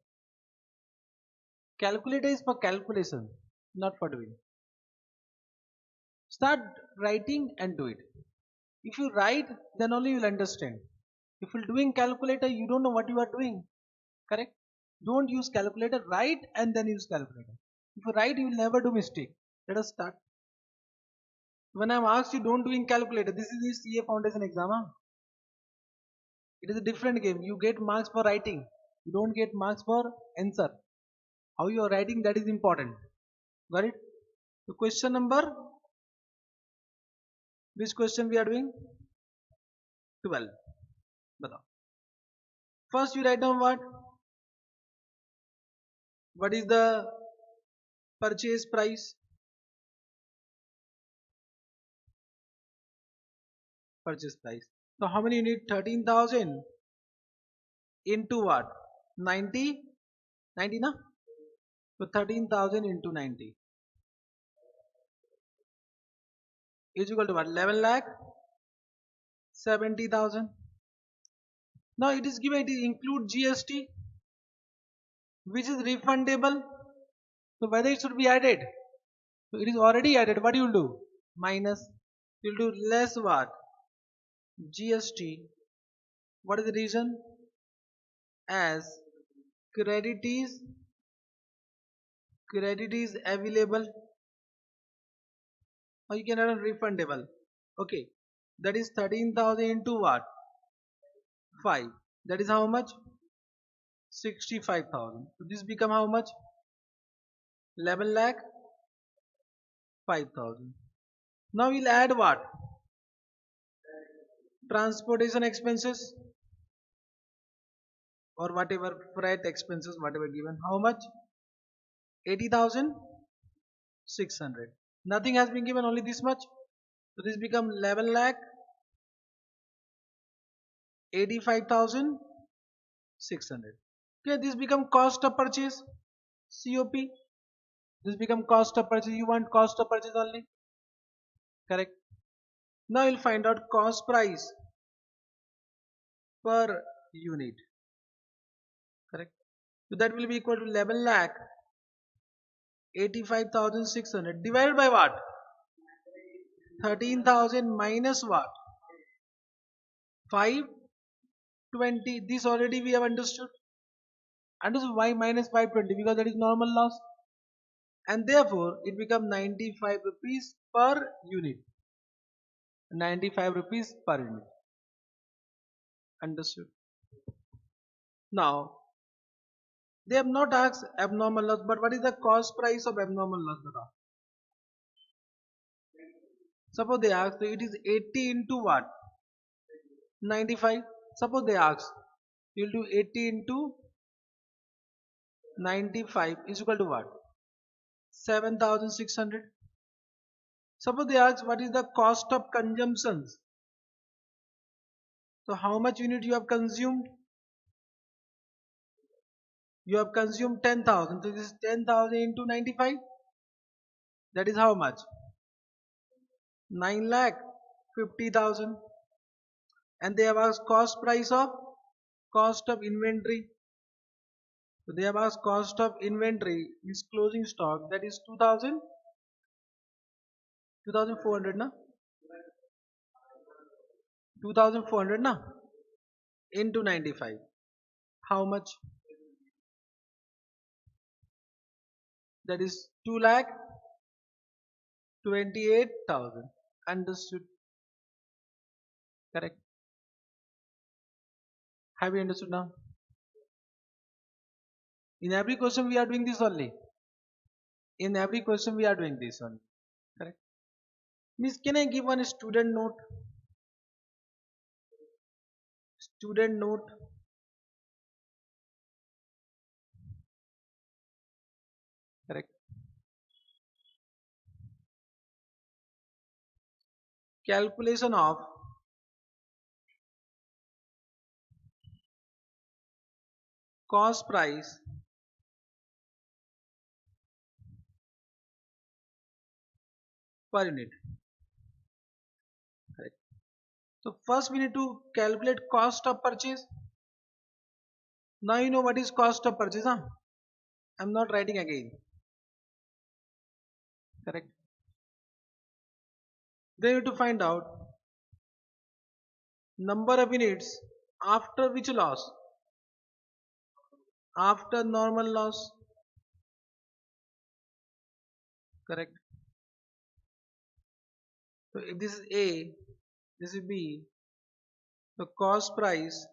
Calculator is for calculation, not for doing. Start writing and do it. If you write, then only you will understand. If you're doing calculator, you don't know what you are doing. Correct? Don't use calculator. Write and then use calculator. If you write, you will never do mistake. Let us start. When I'm asked you don't do in calculator, this is the CA foundation exam. Huh? It is a different game. You get marks for writing. You don't get marks for answer. How you are writing, that is important. Got it? So question number, which question we are doing? 12. Batao. First you write down what? What is the purchase price? Purchase price. So how many you need? 13,000 into what? 90? 90 na? So 13,000 into 90 is equal to what? 11 lakh 70,000. Now it is given, it is include GST, which is refundable. So whether it should be added? So it is already added. What you will do? Minus. You will do less what? GST. What is the reason? As credit is available or you can add on refundable. Okay, that is 13,000 into what? 5. That is how much? 65,000. So this become how much? 11 lakh 5,000. Now we'll add what? Transportation expenses or whatever freight expenses, whatever given. How much? 80,600. Nothing has been given, only this much. So this become 11 lakh 85,600. Okay, this become cost of purchase. COP. This become cost of purchase. You want cost of purchase only? Correct. Now you'll find out cost price per unit. Correct. So that will be equal to 11 lakh 85,600 divided by what? 13,000 minus what? 520. This already we have understood. Understood why minus 520? Because that is normal loss. And therefore it becomes 95 rupees per unit. 95 rupees per unit. Understood. Now they have not asked abnormal loss, but what is the cost price of abnormal loss? Suppose they ask, so it is 80 into what? 95. Suppose they ask, you will do 80 into 95 is equal to what? 7,600. Suppose they ask what is the cost of consumptions. So how much unit you have consumed? You have consumed 10,000. So this is 10,000 into 95. That is how much? 9 lakh 50,000. And they have asked cost price of cost of inventory. So they have asked cost of inventory is closing stock, that is 2,000 2,400 na 2,400 na into 95. How much? That is 2 lakh 28,000. Understood? Correct. Have you understood now? In every question we are doing this only. In every question we are doing this only. Correct. Miss, can I give one student note? Student note. Correct. Calculation of cost price per unit. Correct. So first we need to calculate cost of purchase. Now you know what is cost of purchase, huh? I'm not writing again. Correct. Then you have to find out number of units after which loss? After normal loss. Correct. So if this is A, this is B. The cost price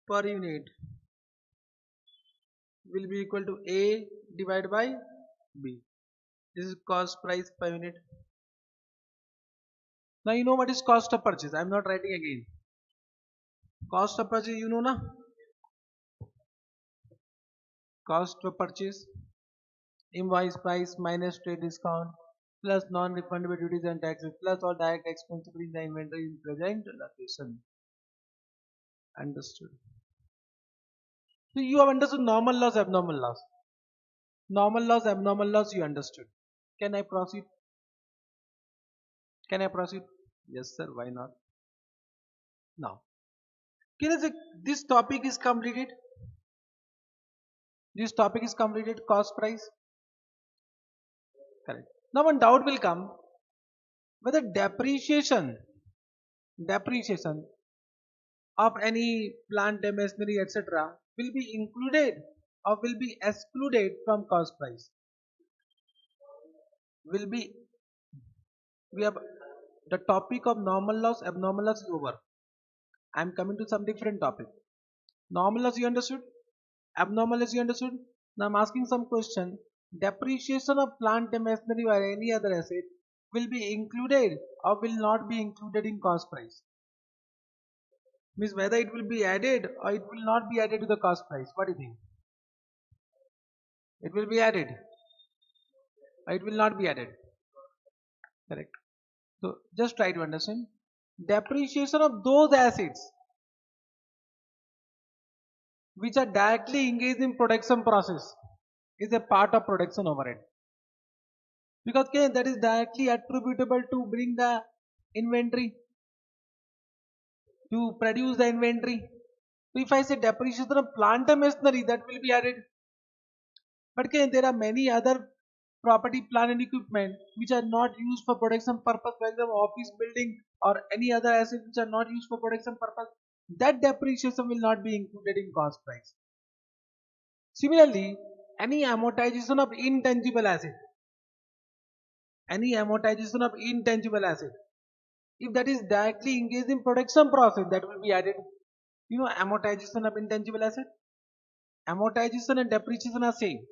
per unit will be equal to A divided by B. This is cost price per unit. Now you know what is cost of purchase. I am not writing again. Cost of purchase you know na? Cost of purchase, invoice price minus trade discount plus non-refundable duties and taxes plus all direct expenses in the inventory in present location. Understood? So you have understood normal loss, abnormal loss. Normal loss, abnormal loss you understood. Can I proceed? Can I proceed? Yes sir, why not? Now, can I say this topic is completed? This topic is completed, cost price. Correct. Now one doubt will come whether depreciation of any plant, machinery, etc. will be included or will be excluded from cost price. Will be We have the topic of normal loss, abnormal loss is over. I am coming to some different topic. Normal loss you understood? Abnormal loss you understood? Now I am asking some question. Depreciation of plant and machinery or any other asset will be included or will not be included in cost price. Means whether it will be added or it will not be added to the cost price. What do you think? It will be added or it will not be added. Correct. So just try to understand. Depreciation of those assets which are directly engaged in production process is a part of production overhead. Because okay, that is directly attributable to bring the inventory, to produce the inventory. So if I say depreciation of plant and machinery, that will be added. But okay, there are many other property, plant and equipment which are not used for production purpose, for example office building or any other assets which are not used for production purpose, that depreciation will not be included in cost price. Similarly, any amortization of intangible asset, if that is directly engaged in production process, that will be added. You know amortization of intangible asset, amortization and depreciation are same.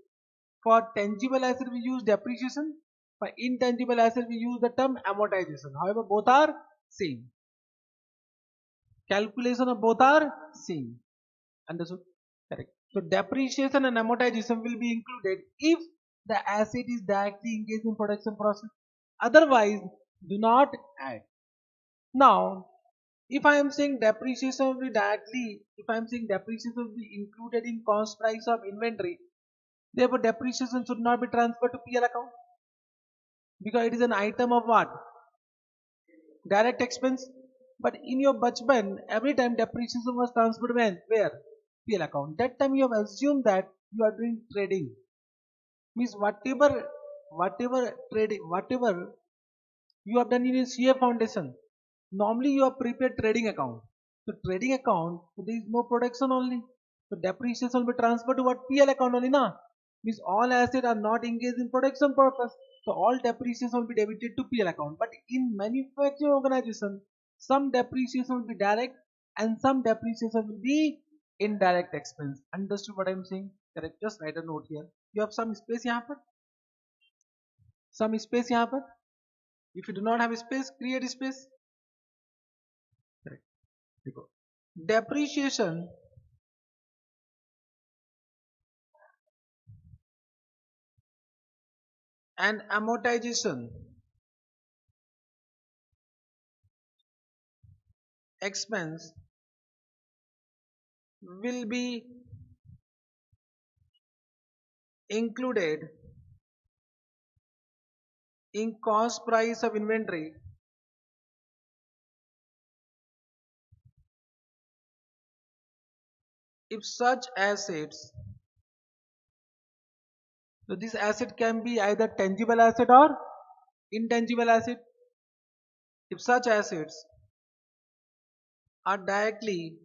For tangible asset we use depreciation, for intangible asset we use the term amortization. However, both are same. Calculation of both are same. Understood? Correct. So depreciation and amortization will be included if the asset is directly engaged in production process. Otherwise, do not add. Now, if I am saying depreciation will be included in cost price of inventory, therefore depreciation should not be transferred to PL account because it is an item of what? Direct expense. But in your bachpan, every time depreciation was transferred when? Where? PL account. That time you have assumed that you are doing trading. Means whatever trading, whatever you have done in your CA foundation, normally you have prepared trading account. So trading account, so there is no production only. So depreciation will be transferred to what? PL account only, na? Means all assets are not engaged in production purpose. So all depreciation will be debited to PL account. But in manufacturing organization, some depreciation will be direct and some depreciation will be indirect expense. Understood what I am saying? Correct. Just write a note here. You have some space यहाँ पर, some space यहाँ पर. If you do not have space, create space. Correct. देखो, depreciation and amortization expense will be included in cost price of inventory if such assets, so this asset can be either tangible asset or intangible asset, if such assets are directly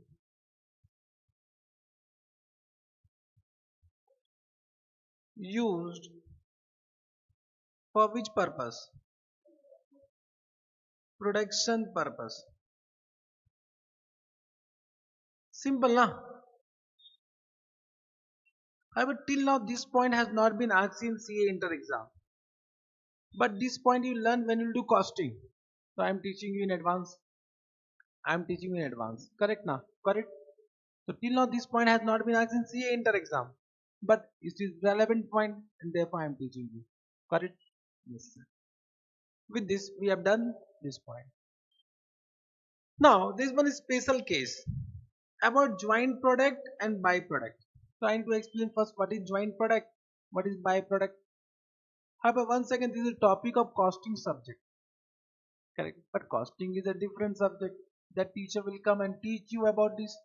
used for which purpose? Production purpose. Simple, na? However, till now this point has not been asked in CA inter exam. But this point you learn when you do costing. So I am teaching you in advance. Correct na? Correct. So till now this point has not been asked in CA inter exam. But it is relevant point and therefore I am teaching you. Correct? Yes, sir. With this we have done this point. Now this one is special case about joint product and byproduct. Trying to explain first what is joint product, what is byproduct. However, once again this is a topic of costing subject. Correct. But costing is a different subject. That teacher will come and teach you about this.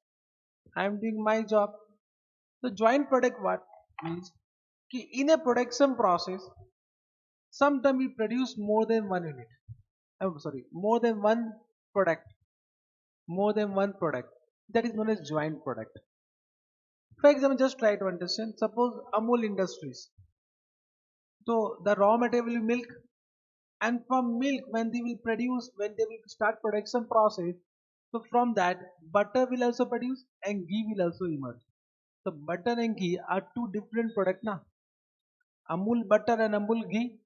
I am doing my job. The joint product what means? Ki in a production process, sometimes we produce more than one unit. More than one product. That is known as joint product. For example, just try to understand. Suppose Amul Industries. So the raw material will be milk and from milk when they will produce, when they will start production process, so from that butter will also produce and ghee will also emerge. So butter and ghee are two different products now. Amul butter and Amul ghee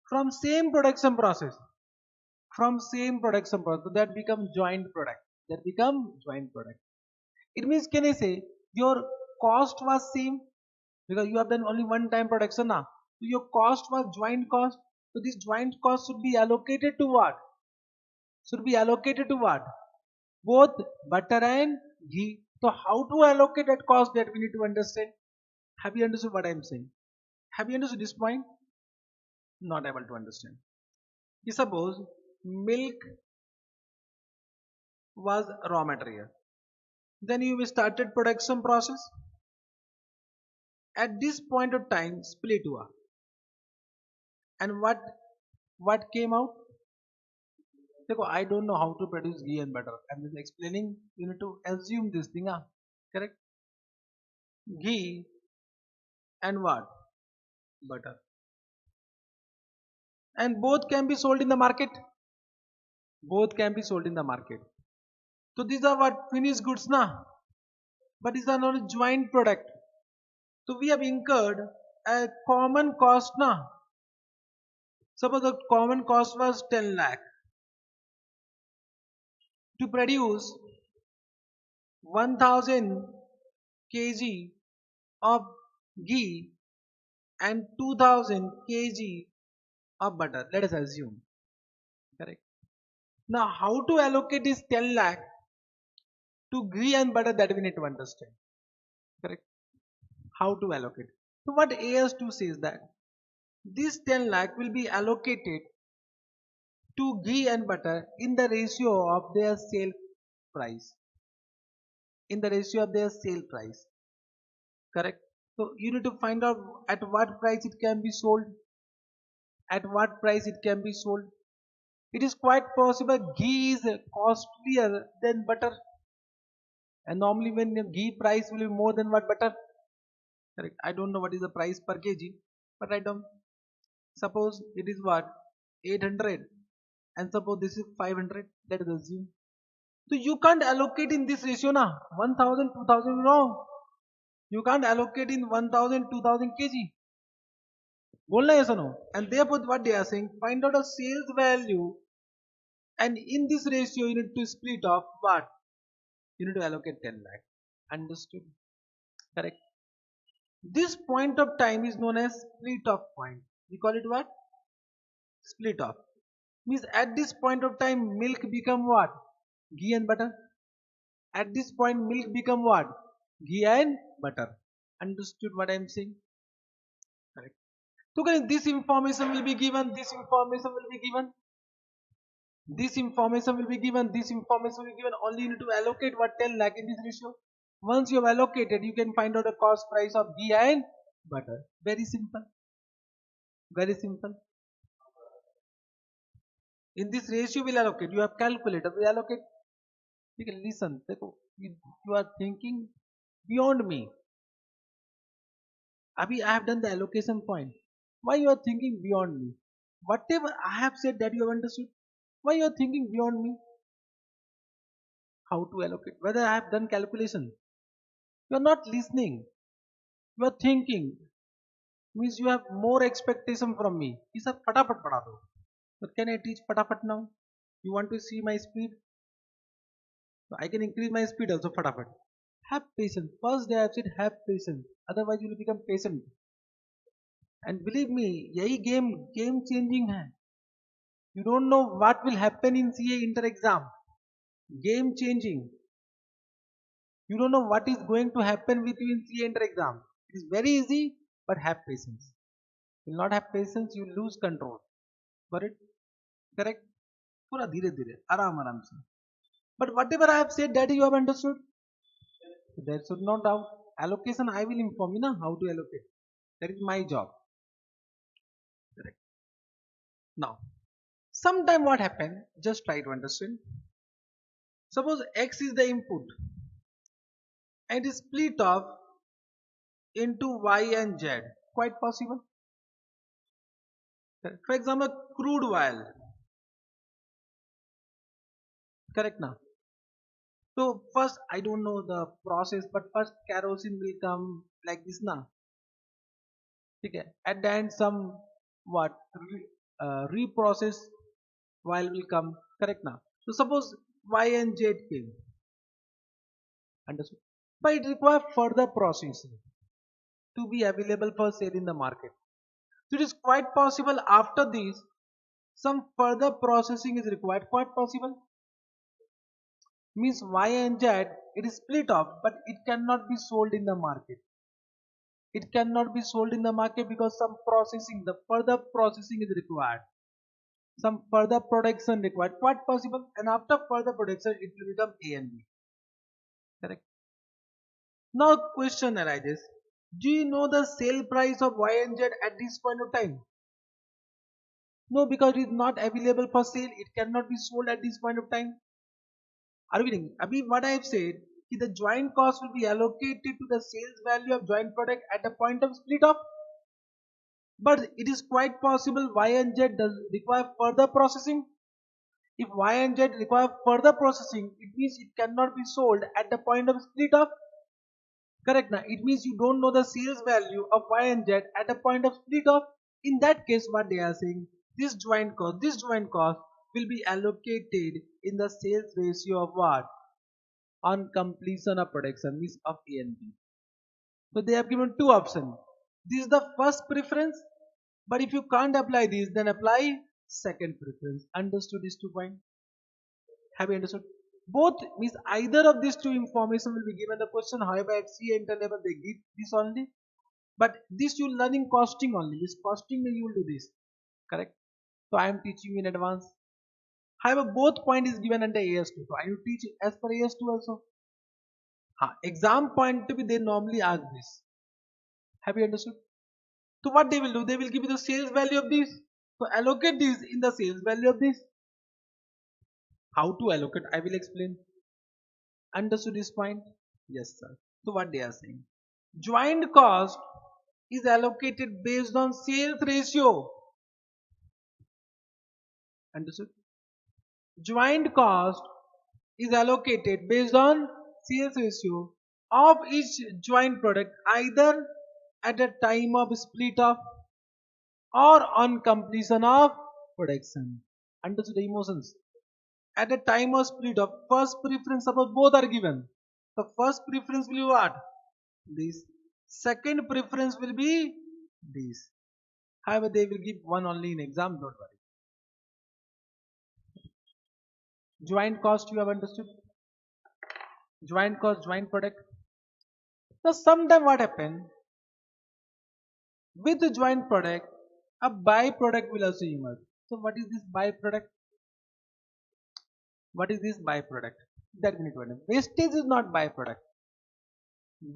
from same production process, from same production process, so that become joint product, that become joint product. It means, can I say your cost was same because you have done only one time production now, so your cost was joint cost. So this joint cost should be allocated to what? Should be allocated to what? Both butter and ghee. So how to allocate that cost, that we need to understand. Have you understood what I am saying? Have you understood this point? Not able to understand. You suppose milk was raw material. Then you started production process. At this point of time, split हुआ. And what came out? देखो, I don't know how to produce ghee and butter. I'm just explaining. You need to assume this thing, correct? Ghee and what? Butter. And both can be sold in the market. Both can be sold in the market. So these are what finished goods now. But these are not a joint product. So we have incurred a common cost now. Suppose the common cost was 10 lakh to produce 1000 kg of ghee and 2000 kg of butter. Let us assume. Correct. Now how to allocate this 10 lakh to ghee and butter, that we need to understand. Correct. How to allocate. So what AS2 says that this 10 lakh will be allocated to ghee and butter in the ratio of their sale price. In the ratio of their sale price. Correct. So you need to find out at what price it can be sold. At what price it can be sold. It is quite possible ghee is costlier than butter. And normally when the ghee price will be more than what butter. Correct. I don't know what is the price per kg. But I don't. Suppose it is what? 800. And suppose this is 500. Let us assume. So you can't allocate in this ratio now. 1000, 2000 wrong. You can't allocate in 1000, 2000 kg. बोलना है सुनो. And therefore what they are saying, find out a sales value, and in this ratio you need to split off what? You need to allocate 10 lakh. Understood? Correct. This point of time is known as split off point. We call it what? Split off. Means at this point of time milk become what? Ghee and butter. At this point milk become what? Ghee and butter. Understood what I am saying? Correct. So guys, this information will be given, this information will be given, this information will be given, this information will be given. Only you need to allocate what 10 lakh in this ratio. Once you have allocated, you can find out the cost price of ghee and butter. Very simple. Very simple. In this ratio will allocate. You have calculator, we allocate. You can listen. You are thinking beyond me. Abhi, I have done the allocation point. Why you are thinking beyond me? Whatever I have said that you have understood. Why you are thinking beyond me? How to allocate? Whether I have done calculation. You are not listening. You are thinking. Means you have more expectation from me. He said, "Fatapat pada do." But can I teach fatapat now? You want to see my speed? So I can increase my speed also fatapat. Have patience. First day I have said have patience. Otherwise you will become patient. And believe me, यही game changing है. You don't know what will happen in CA inter exam. Game changing. You don't know what is going to happen with you in CA inter exam. It is very easy, but have patience. You will not have patience, you lose control. Got it? Correct? पूरा धीरे धीरे आराम आराम से. But whatever I have said, that you have understood. There should not doubt. Allocation I will inform you now how to allocate. That is my job. Correct. Now, sometime what happened? Just try to understand. Suppose X is the input and is split off into Y and Z. Quite possible. For example, crude oil. Correct now. So first, I don't know the process, but first kerosene will come like this now. Okay. At the end, some what reprocess oil will come. Correct now. So suppose Y and Z came. Understood? But it requires further processing to be available for sale in the market. So it is quite possible after this, some further processing is required. Quite possible. Means Y and Z, it is split off, but it cannot be sold in the market. It cannot be sold in the market because some processing, the further processing is required. Some further production required. Quite possible. And after further production, it will become A and B. Correct. Now question arises. Do you know the sale price of Y and Z at this point of time? No, because it is not available for sale. It cannot be sold at this point of time. Are we getting? Abhi, what I have said, the joint cost will be allocated to the sales value of joint product at the point of split off. But it is quite possible Y and Z does require further processing. If Y and Z require further processing, it means it cannot be sold at the point of split off. Correct now. It means you don't know the sales value of Y and Z at the point of split off. In that case, what they are saying, this joint cost will be allocated in the sales ratio of what? On completion of production, means of A and B. So they have given two options. This is the first preference, but if you can't apply this, then apply second preference. Understood these 2 points? Have you understood? Both means either of these two information will be given the question. However, at C enter level they give this only, but this you learning costing only. This costing you will do this, correct? So I am teaching you in advance. However, both point is given under AS2. So I will teach as per AS2 also. Exam point to be they normally ask this. Have you understood? So what they will do? They will give you the sales value of this. So allocate this in the sales value of this. How to allocate? I will explain. Understood this point? Yes, sir. So what they are saying? Joint cost is allocated based on sales ratio. Understood? Joint cost is allocated based on sales ratio of each joint product either at the time of split off or on completion of production. Understood the emotions? At the time of split off, first preference, suppose both are given. The first preference will be what? This. Second preference will be this. However, they will give one only in exam, don't worry. Joint cost you have understood? Joint cost, joint product. Now sometime what happen? With the joint product, a byproduct will also emerge. So what is this byproduct? What is this byproduct? That we need to understand. Wastage is not byproduct.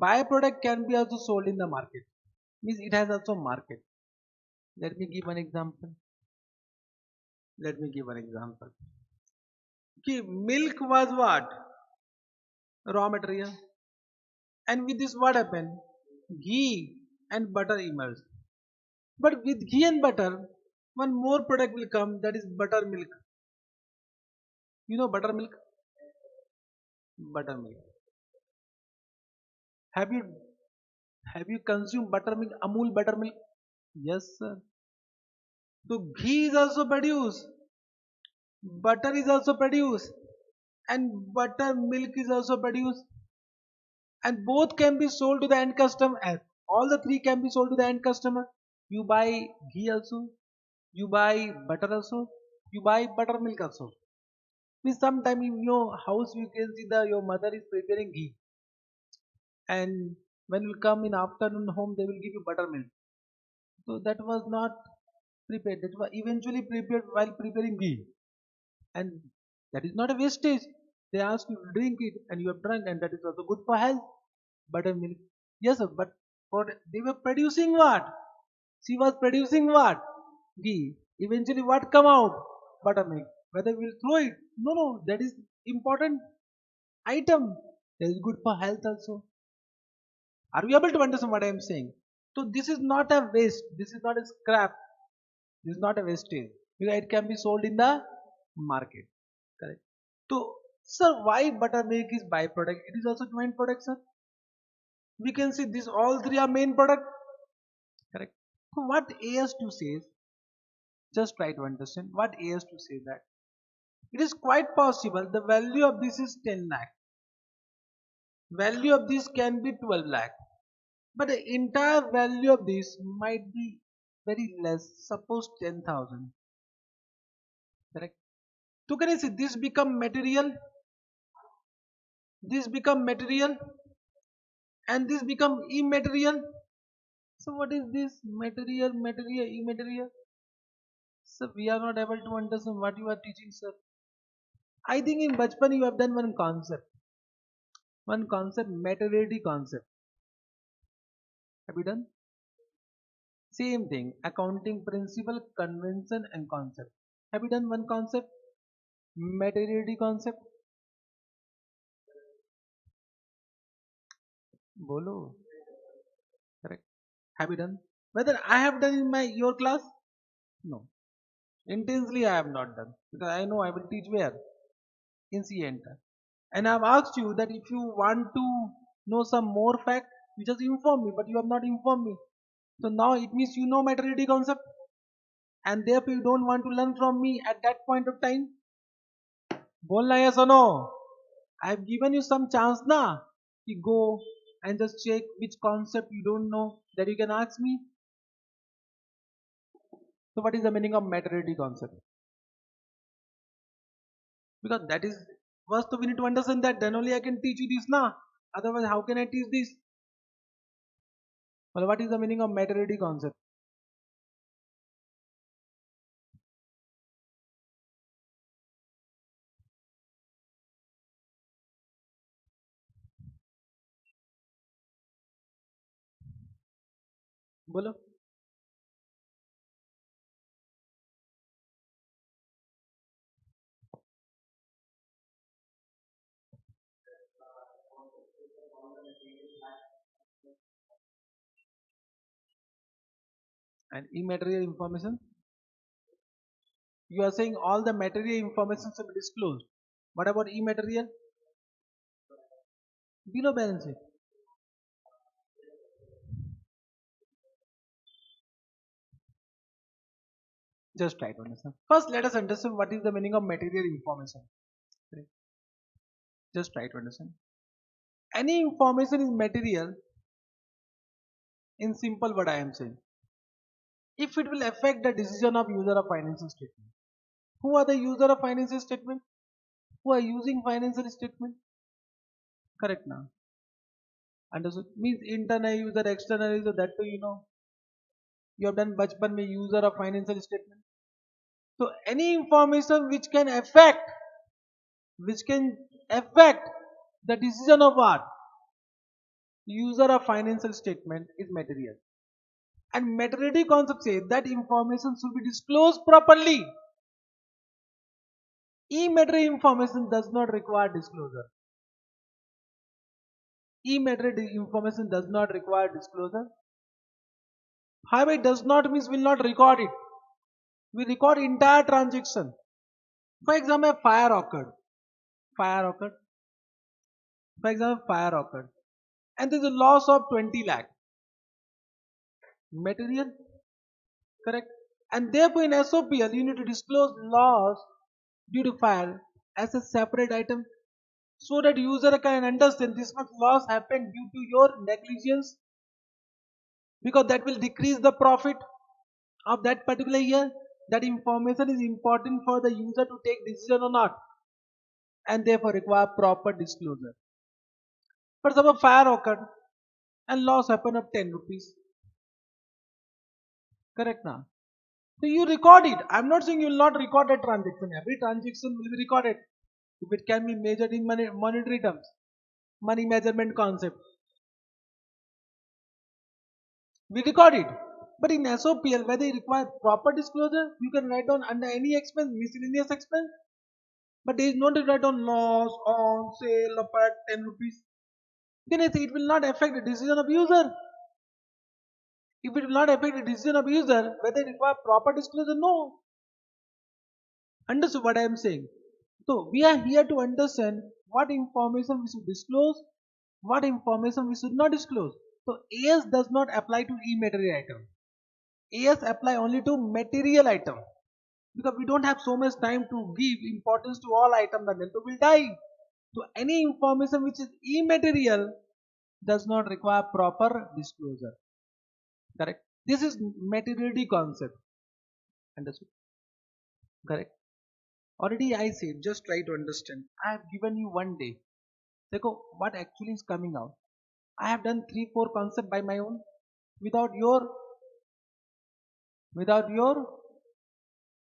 Byproduct can be also sold in the market. Means it has also market. Let me give an example. Let me give an example. Okay, milk was what? Raw material. And with this what happened? Ghee and butter emerged. But with ghee and butter, one more product will come, that is buttermilk. You know buttermilk? Buttermilk. Have you have you consumed buttermilk? Amul buttermilk? Yes, sir. So ghee is also produced, butter is also produced, and buttermilk is also produced, and both can be sold to the end customer. All the three can be sold to the end customer. You buy ghee also, you buy butter also, you buy buttermilk also. Means sometime in your house you can see your mother is preparing ghee, and when you come in afternoon home they will give you buttermilk. So that was not prepared. That was eventually prepared while preparing ghee, and that is not a wastage. They ask you to drink it, and you have drunk, and that is also good for health. Buttermilk, yes, sir. But for they were producing what? She was producing what? Ghee. Eventually, what come out? Buttermilk. Whether we'll throw it? No, no. That is important item. That is good for health also. Are we able to understand what I am saying? So this is not a waste. This is not a scrap. This is not a wastage because it can be sold in the market. Correct. So, sir, why buttermilk is byproduct? It is also main product, sir. We can see this all three are main product. Correct. So what AS2 says, just try to understand what AS2 says that it is quite possible the value of this is 10 lakh. Value of this can be 12 lakh. But the entire value of this might be very less, suppose 10,000. Correct. So can you see this become material, this become material, and this become immaterial. So what is this material, material, immaterial? So we are not able to understand what you are teaching, sir. I think in Bachpan you have done one concept, materiality concept. Have you done? Same thing, accounting principle, convention, and concept. Have you done one concept, materiality concept? Bolo. Correct. Have you done? Whether I have done in my your class? No. Intensely I have not done because I know I will teach where in C enter. And I've asked you that if you want to know some more fact, you just inform me, but you have not informed me. So now it means you know materiality concept, and therefore you don't want to learn from me at that point of time. बोलना yes or no? I have given you some chance na. You go and just check which concept you don't know that you can ask me. So what is the meaning of materiality concept? Because that is first we need to understand that, then only I can teach you this na. Otherwise how can I teach this? Well, what is the meaning of materiality concept? बोलो. And immaterial information, you are saying all the material information should be disclosed. What about immaterial? Below balance sheet. Just try to understand. First, let us understand what is the meaning of material information. Okay. Just try to understand. Any information is material in simple what I am saying. If it will affect the decision of user of financial statement. Who are the user of financial statement? Who are using financial statement? Correct now. Understood? Means internal user, external user, that too you know. You have done bachpan mein user of financial statement. So any information which can affect the decision of what? User of financial statement is material. And materiality concept says that information should be disclosed properly. Immaterial information does not require disclosure. Immaterial information does not require disclosure. However, it does not mean we will not record it. We record entire transaction. For example, a fire occurred. Fire occurred. For example, fire occurred. And there is a loss of 20 lakh. Material. Correct. And therefore in SOPL you need to disclose loss due to fire as a separate item so that user can understand this much loss happened due to your negligence, because that will decrease the profit of that particular year. That information is important for the user to take decision or not, and therefore require proper disclosure. For example, fire occurred and loss happened of 10 rupees. Correct now? So you record it. I'm not saying you will not record a transaction. Every transaction will be recorded if it can be measured in monetary terms. Money measurement concept. We record it. But in SOPL, whether you require proper disclosure, you can write down under any expense, miscellaneous expense. But there is no to write down loss on sale of at 10 rupees. Then it will not affect the decision of user. If it will not affect the decision of user, whether it require proper disclosure, no. Understood what I am saying? So we are here to understand what information we should disclose, what information we should not disclose. So AS does not apply to immaterial item. AS apply only to material item. Because we don't have so much time to give importance to all items, and then we will die. So any information which is immaterial does not require proper disclosure. Correct? This is materiality concept. Understood? Correct? Already I said, just try to understand. I have given you one day. Dekho, what actually is coming out? I have done 3-4 concepts by my own without your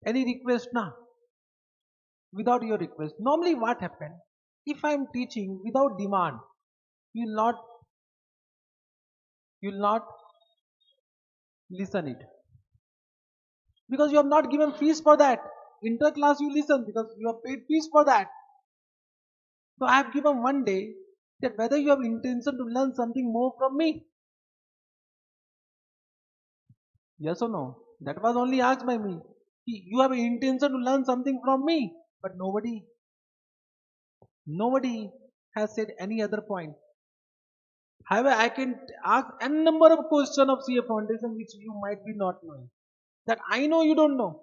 any request na. Without your request. Normally what happens? If I am teaching without demand, you will not listen it. Because you have not given fees for that. Inter class you listen because you have paid fees for that. So I have given one day that whether you have intention to learn something more from me. Yes or no? That was only asked by me. You have intention to learn something from me. But nobody has said any other point. However, I can ask a number of questions of CA Foundation which you might be not knowing. That I know you don't know.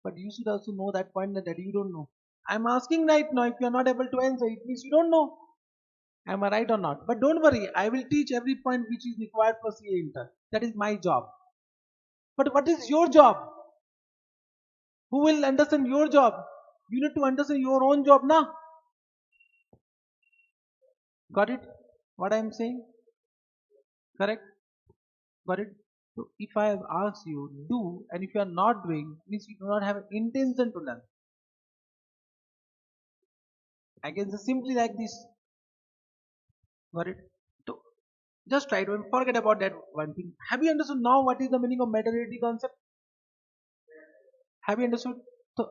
But you should also know that point that you don't know. I'm asking right now, if you are not able to answer, it means you don't know. Am I right or not? But don't worry, I will teach every point which is required for CA Inter. That is my job. But what is your job? Who will understand your job? You need to understand your own job now. Got it? What I am saying? Correct? Got it? So if I have asked you, do, and if you are not doing, means you do not have intention to learn. I can say simply like this. Got it? So just try to forget about that one thing. Have you understood now what is the meaning of materiality concept? Have you understood? So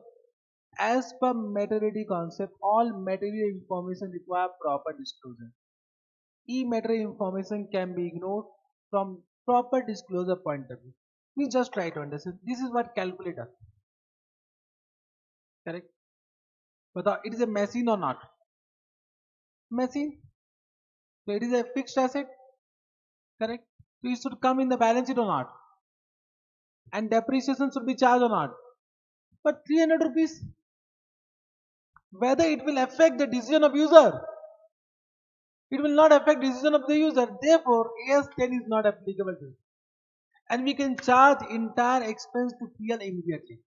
as per materiality concept, all material information require proper disclosure. Immaterial information can be ignored from proper disclosure point of view. We just try to understand. This is what calculator. Correct? But it is a machine or not? Machine. So it is a fixed asset. Correct? So it should come in the balance sheet or not? And depreciation should be charged or not? But 300 rupees. Whether it will affect the decision of user? It will not affect decision of the user. Therefore, AS10 is not applicable to it. And we can charge entire expense to PL immediately.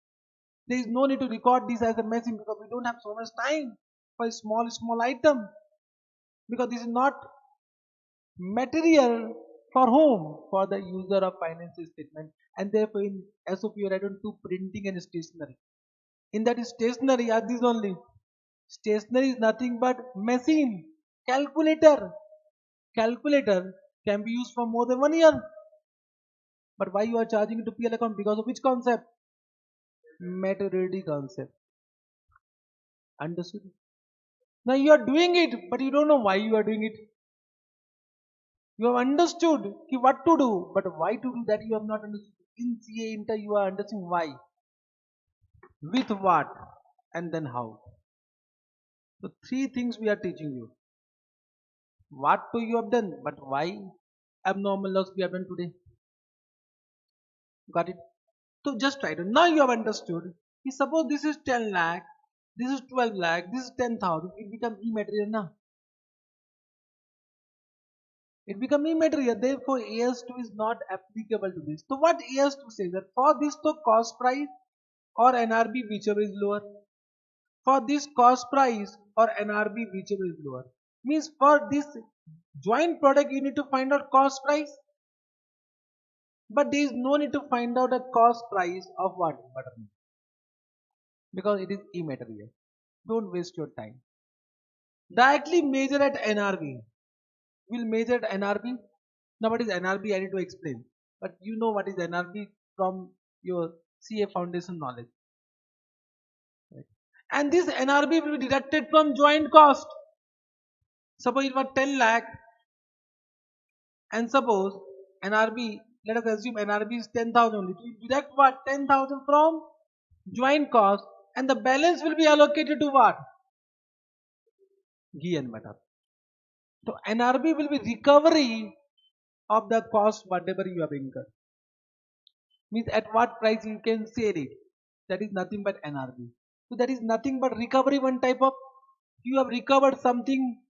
There is no need to record this as a machine because we don't have so much time for a small item. Because this is not material for whom? For the user of financial statement. And therefore in SOP you are written to printing and stationery. In that stationery are these only. Stationery is nothing but machine. Calculator. Calculator can be used for more than 1 year. But why you are charging it to PL account? Because of which concept? Materiality concept. Understood? Now you are doing it, but you don't know why you are doing it. You have understood what to do, but why to do that you have not understood. In CA Inter you are understanding why, with what, and then how. So 3 things we are teaching you. What to you have done, but why abnormal loss we have done today. Got it? So just try to. Now you have understood. Suppose this is 10 lakh, this is 12 lakh, this is 10,000. It becomes immaterial now. It becomes immaterial. Therefore, AS2 is not applicable to this. So what AS2 says that for this to cost price or NRB whichever is lower. For this cost price or NRB whichever is lower. Means for this joint product you need to find out cost price. But there is no need to find out a cost price of what? Buttermilk. Because it is immaterial. Don't waste your time. Directly measure at NRB. We'll measure at NRB. Now what is NRB? I need to explain. But you know what is NRB from your CA foundation knowledge. Right. And this NRB will be deducted from joint cost. Suppose it was 10 lakh and suppose NRB Let us assume NRB is 10,000 only. So you deduct what? 10,000 from joint cost, and the balance will be allocated to what? Ghee and butter. So NRB will be recovery of the cost whatever you have incurred. Means at what price you can sell it. That is nothing but NRB. So that is nothing but recovery, one type of, you have recovered something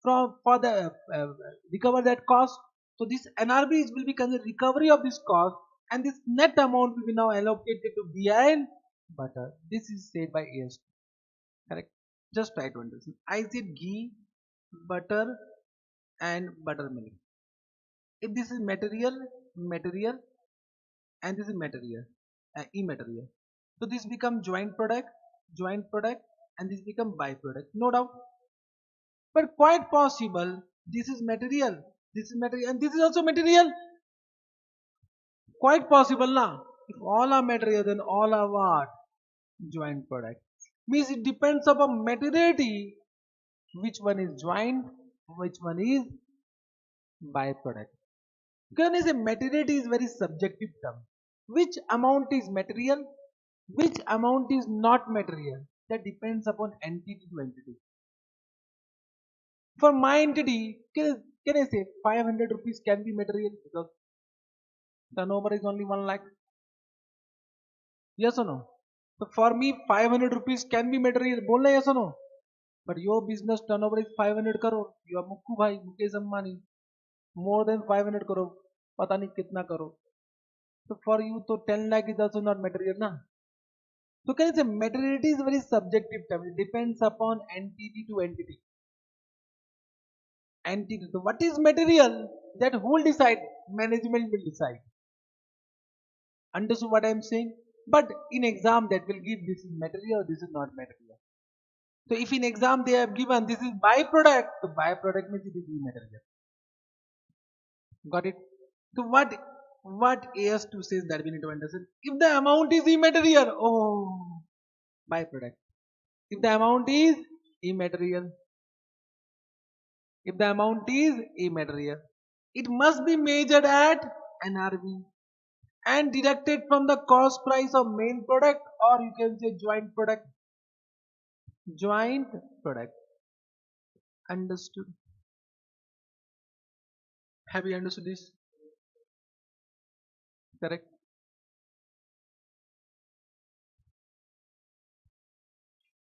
from for the recover that cost. So this NRB will be considered recovery of this cost, and this net amount will be now allocated to ghee and butter. This is said by AS. Correct? Just try to understand. I said ghee, butter, and buttermilk. If this is material, and this is material, immaterial. So this become joint product, and this become byproduct. No doubt. But quite possible this is material, and this is also material. Quite possible now. If all are material, then all are what? Joint product. Means it depends upon materiality, which one is joint, which one is byproduct. Because I say materiality is very subjective term. Which amount is material, which amount is not material, that depends upon entity to entity. For my entity, can I say 500 rupees can be material because turnover is only 1 lakh? Yes or no? So for me 500 rupees can be material. Bolna yes or no? But your business turnover is 500 crore. You are Mukku bhai, Mukesh Ambani. More than 500 crore. Pata nahi kitna crore. So for you, so 10 lakh is also not material, na? So can I say materiality is very subjective term. It depends upon entity to entity. Entity. So what is material? That who will decide? Management will decide. Understood what I am saying? But in exam that will give this is material, this is not material. So if in exam they have given this is byproduct, so byproduct means it is immaterial. Got it? So what AS2 says that we need to understand? If the amount is immaterial, oh, byproduct. If the amount is immaterial, if the amount is immaterial, it must be measured at NRV and deducted from the cost price of main product, or you can say joint product. Joint product. Understood? Have you understood this? Correct?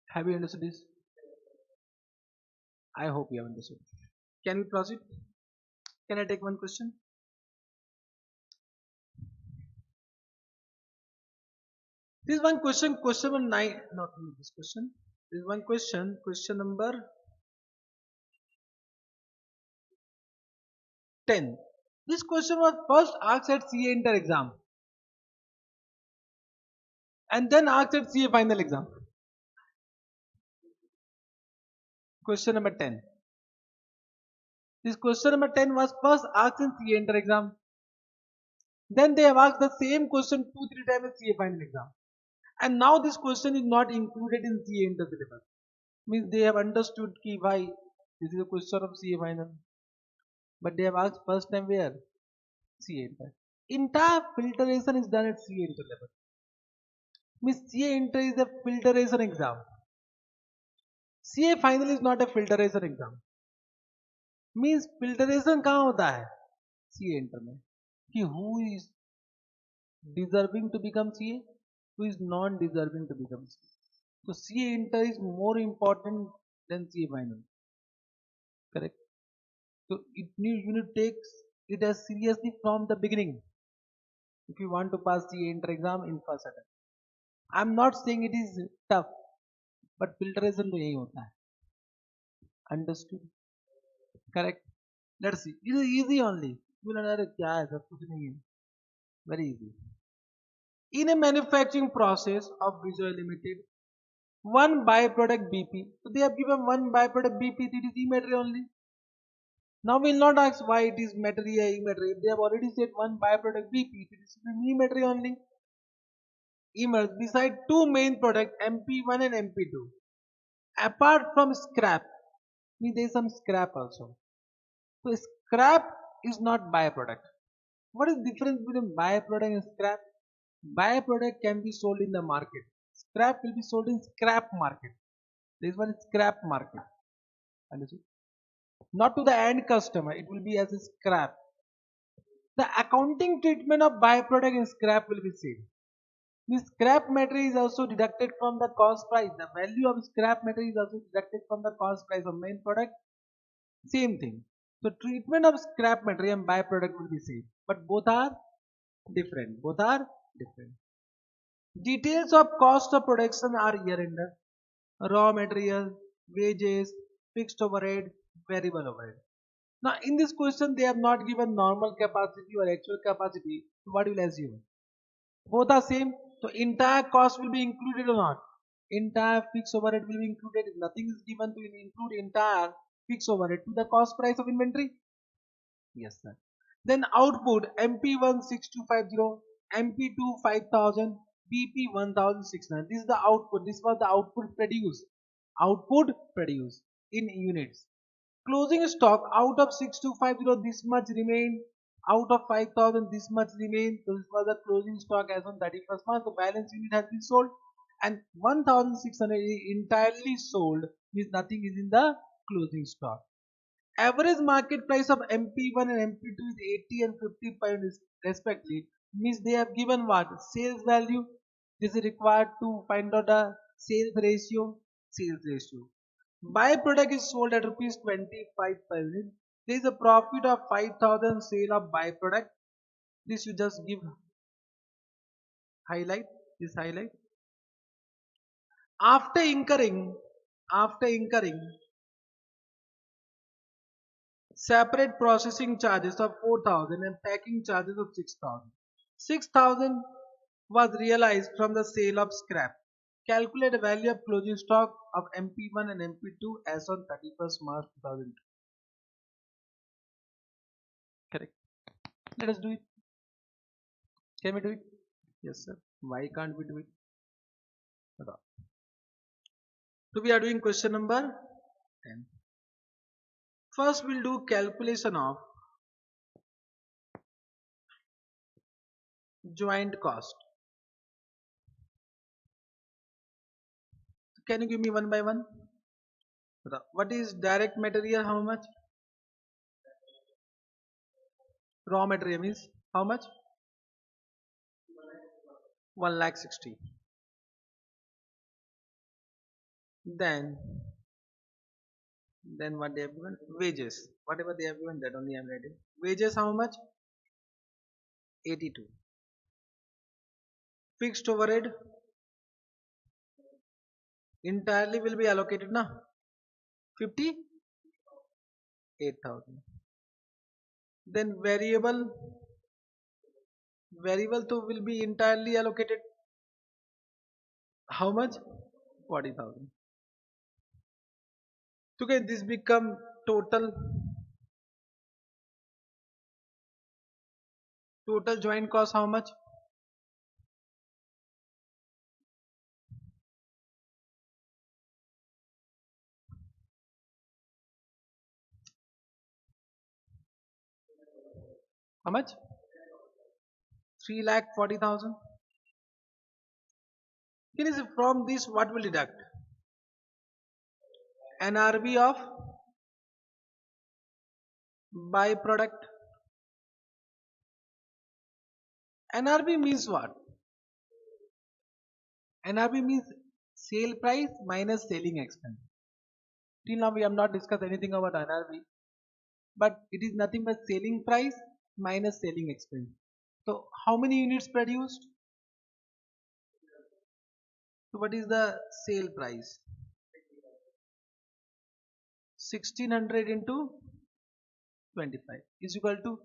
Have you understood this? I hope you have understood. Can we proceed? Can I take one question? This one question, question number 9, not this question. This one question, question number 10. This question was first asked at CA inter exam and then asked at CA final exam. Question number 10. This question number 10 was first asked in CA inter exam. Then they have asked the same question 2-3 times in CA final exam. And now this question is not included in CA inter syllabus. Means they have understood ki bhai, this is a question of CA final. But they have asked first time where? CA inter. Entire filtration is done at CA inter level. Means CA inter is a filtration exam. CA final is not a filtration exam. Means filtration कहाँ होता है? CA inter में. कि who is deserving to become CA, who is non-deserving to become CA. So CA inter is more important than CA final. Correct? So you need to take it as seriously from the beginning. If you want to pass CA inter exam in first attempt. I am not saying it is tough, but filtration तो यही होता है. Understood? Correct? Let's see. It is easy only. You will अरे क्या है सब कुछ नहीं है. Very easy. In a manufacturing process of Visual Limited, one byproduct BP. So they have given one byproduct BP. It is immaterial only. Now we will not ask why it is material, immaterial. They have already said one byproduct BP. It is immaterial only. Emerge beside two main products MP1 and MP2. Apart from scrap, means there is some scrap also. So scrap is not byproduct. What is the difference between byproduct and scrap? Byproduct can be sold in the market. Scrap will be sold in scrap market. This one is scrap market. Understood? Not to the end customer. It will be as a scrap. The accounting treatment of byproduct and scrap will be same. The scrap material is also deducted from the cost price. The value of scrap material is also deducted from the cost price of main product. Same thing. So treatment of scrap material and byproduct will be same, but both are different. Both are different. Details of cost of production are here under raw material, wages, fixed overhead, variable overhead. Now in this question they have not given normal capacity or actual capacity. So what will assume? Both are same. So entire cost will be included or not? Entire fixed overhead will be included. If nothing is given to include entire fixed overhead to the cost price of inventory. Yes, sir. Then output MP16250, MP2 5000, BP 1600. This is the output. This was the output produced. Output produced in units. Closing stock out of 6250, this much remain. Out of 5000, this much remain. So this was the closing stock as on 31st March. The balance unit has been sold, and 1600 is entirely sold. Means nothing is in the closing stock. Average market price of MP1 and MP2 is 80 and 55 respectively. Means they have given what? Sales value. This is required to find out the sales ratio. Sales ratio. Byproduct is sold at rupees 25 per unit. There is a profit of 5000 sale of byproduct. This you just give highlight. This highlight. After incurring separate processing charges of 4000 and packing charges of 6000. 6000 was realized from the sale of scrap. Calculate the value of closing stock of MP1 and MP2 as on 31st March 2002. Correct. Let us do it. Can we do it? Yes, sir. Why can't we do it? So we are doing question number 10. First we'll do calculation of joint cost. Can you give me one by one? What is direct material? How much? Raw material means how much? 1,60,000. Then what they have given? Wages. Whatever they have given, that only I am writing. Wages how much? 82. Fixed overhead entirely will be allocated na 58,000. Then variable to will be entirely allocated how much? 40,000. So okay, this become total joint cost how much? How much? 3,40,000. Can you see from this what will deduct? NRV of byproduct. NRV means what? NRV means sale price minus selling expense. Till now we have not discussed anything about NRV, but it is nothing but selling price minus selling expense. So how many units produced? So what is the sale price? 1600 into 25 is equal to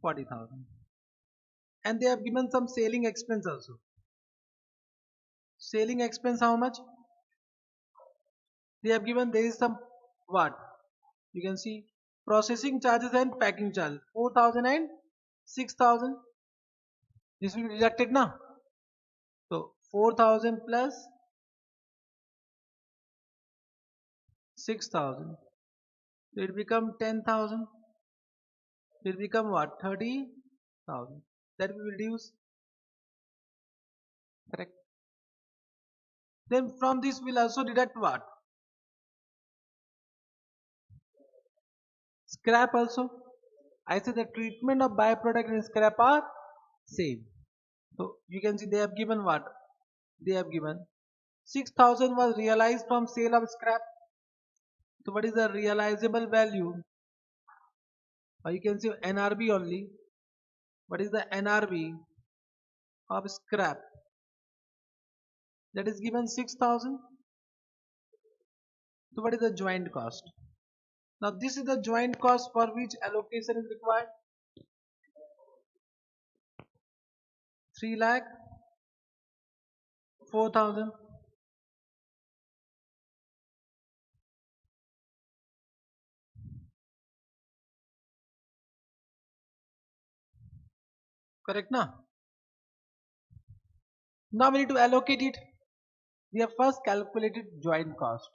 40,000. And they have given some selling expense also. Selling expense how much? They have given there is some what? You can see processing charges and packing charges 4,000 and 6,000. This will be deducted now. So 4,000 plus 6,000. So it become 10,000. It become what? 30,000. That will reduce. Correct. Then from this we'll also deduct what? Scrap also. I say the treatment of byproduct and scrap are same. So you can see they have given what? They have given 6,000 was realized from sale of scrap. So what is the realizable value? Or you can say NRV only. What is the NRV of scrap? That is given 6,000. So what is the joint cost? Now this is the joint cost for which allocation is required. 3 lakh 4,000. Correct now? Now we need to allocate it. We have first calculated joint cost.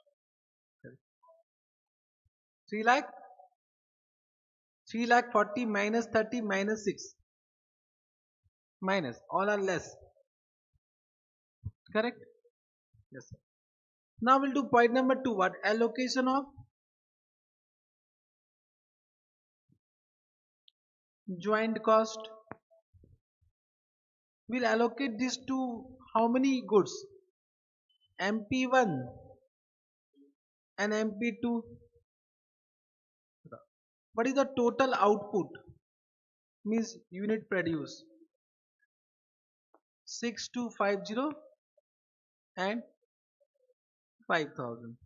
3 lakh 3 lakh 40 minus 30 minus 6 minus all are less. Correct? Yes sir. Now we'll do point number 2. What? Allocation of joint cost. We'll allocate this to how many goods? MP1 and MP2. What is the total output? Means unit produce 6250 and 5,000.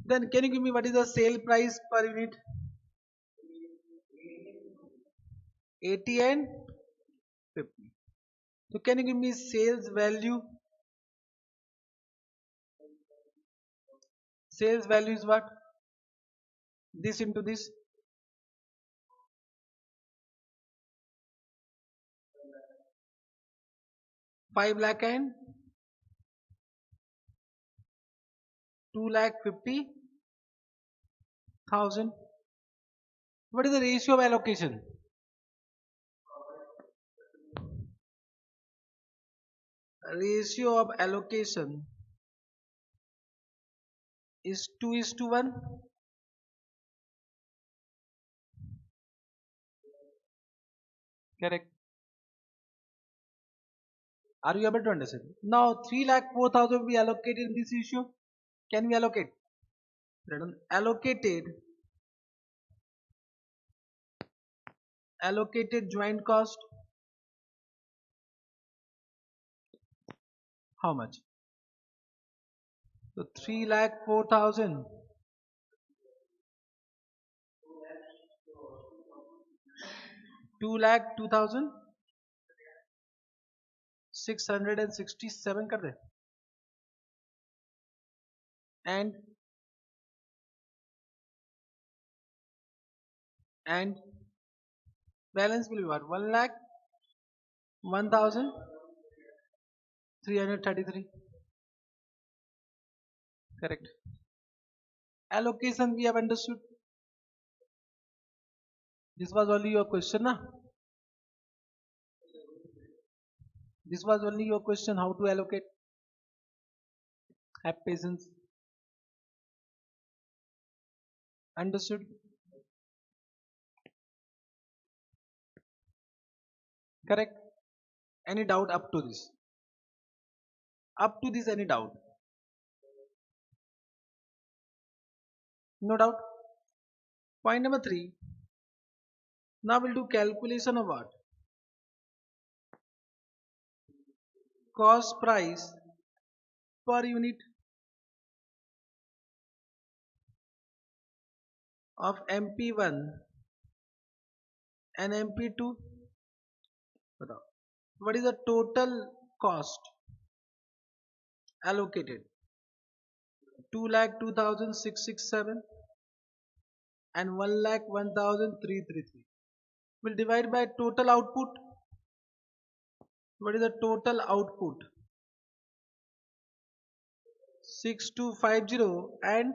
Then can you give me what is the sale price per unit? 80 and 50. So can you give me sales value? Sales value is what? This into this. 5 lakh and 2,50,000. What is the ratio of allocation? Ratio of allocation is 2:1. Correct. Are you able to understand? Now 3,04,000 will be allocated in this issue. Can we allocate? Allocated joint cost. How much? So 3,04,000 2,02,667 कर दे and balance will be what? 1,01,333. Correct. Allocation we have understood. This was only your question, na? This was only your question, how to allocate. Have patience. Understood? Correct. Any doubt up to this? Up to this, any doubt? No doubt. Point number 3. Now we'll do calculation of what? Cost price per unit of MP1 and MP2. What is the total cost allocated? 2,02,667 and 1,01,333. We'll divide by total output. What is the total output? 6250 and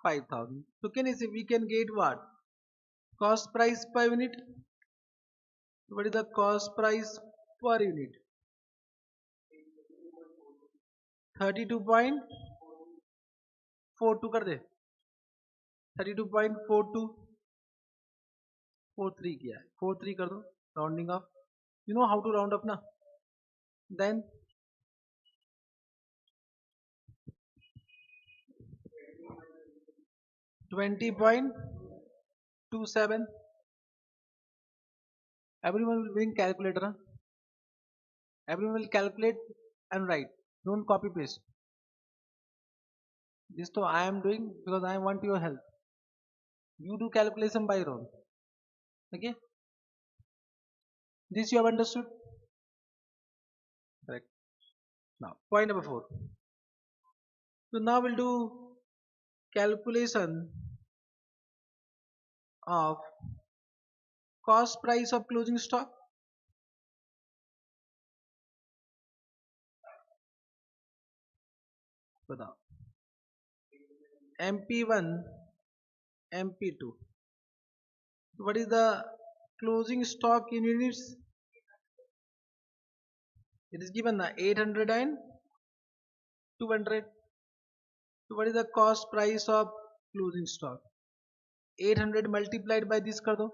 5000. So can you say we can get what? Cost price per unit. What is the cost price per unit? 32.42 कर दे. 32.4243 किया है. 43 कर दो. Rounding off. You know how to round up ना? Then 20.27. Everyone will bring calculator. Huh? Everyone will calculate and write. Don't copy paste. This to I am doing because I want your help. You do calculation by your own. Okay? This you have understood? Correct. Now, point number 4. So now we'll do calculation of cost price of closing stock. बताओ. MP1, MP2. What is the closing stock in units? It is given 800 and 200. So what is the cost price of closing stock? 800 multiplied by this कर दो.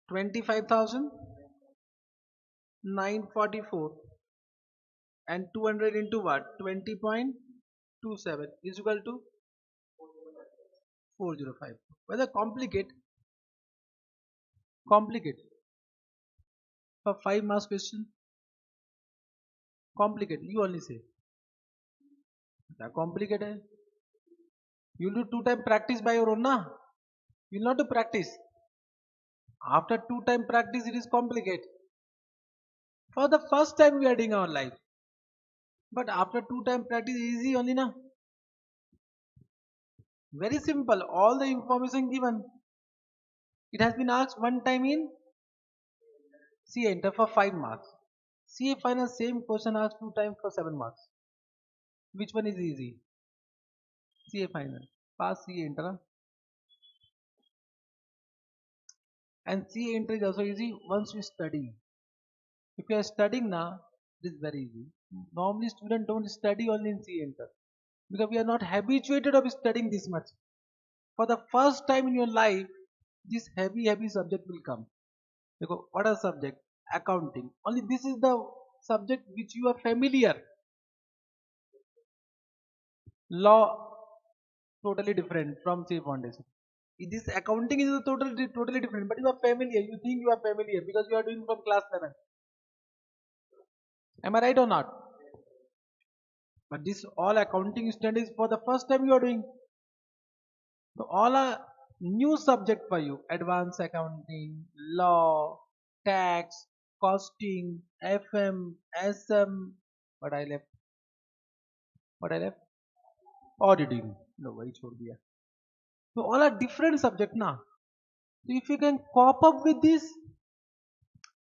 25,944 and 200 into what? 20.27 is equal to 405. Whether complicate for 5 marks question, complicate you only say complicate hai. You will do 2 time practice by your own na. You will not do practice. After 2 time practice it is complicate. For the first time we are doing our life, but after 2 time practice easy only na. Very simple. All the information given. It has been asked one time in C enter for 5 marks. CA final same question asked 2 times for 7 marks. Which one is easy? CA final. Pass CA enter. And CA enter is also easy once you study. If you are studying now, it is very easy. Normally students don't study only in CA enter because we are not habituated of studying this much. For the first time in your life, this heavy subject will come. Because what are subject? Accounting. Only this is the subject which you are familiar. Law totally different from CA foundation. This accounting is totally different, but you are familiar. You think you are familiar because you are doing from class 7. Am I right or not? But this all accounting studies for the first time you are doing. So all are new subject for you. Advanced accounting, law, tax, costing, FM, SM. What I left? Auditing. No, वही छोड़ दिया. So all are different subject now. So if you can cope up with this,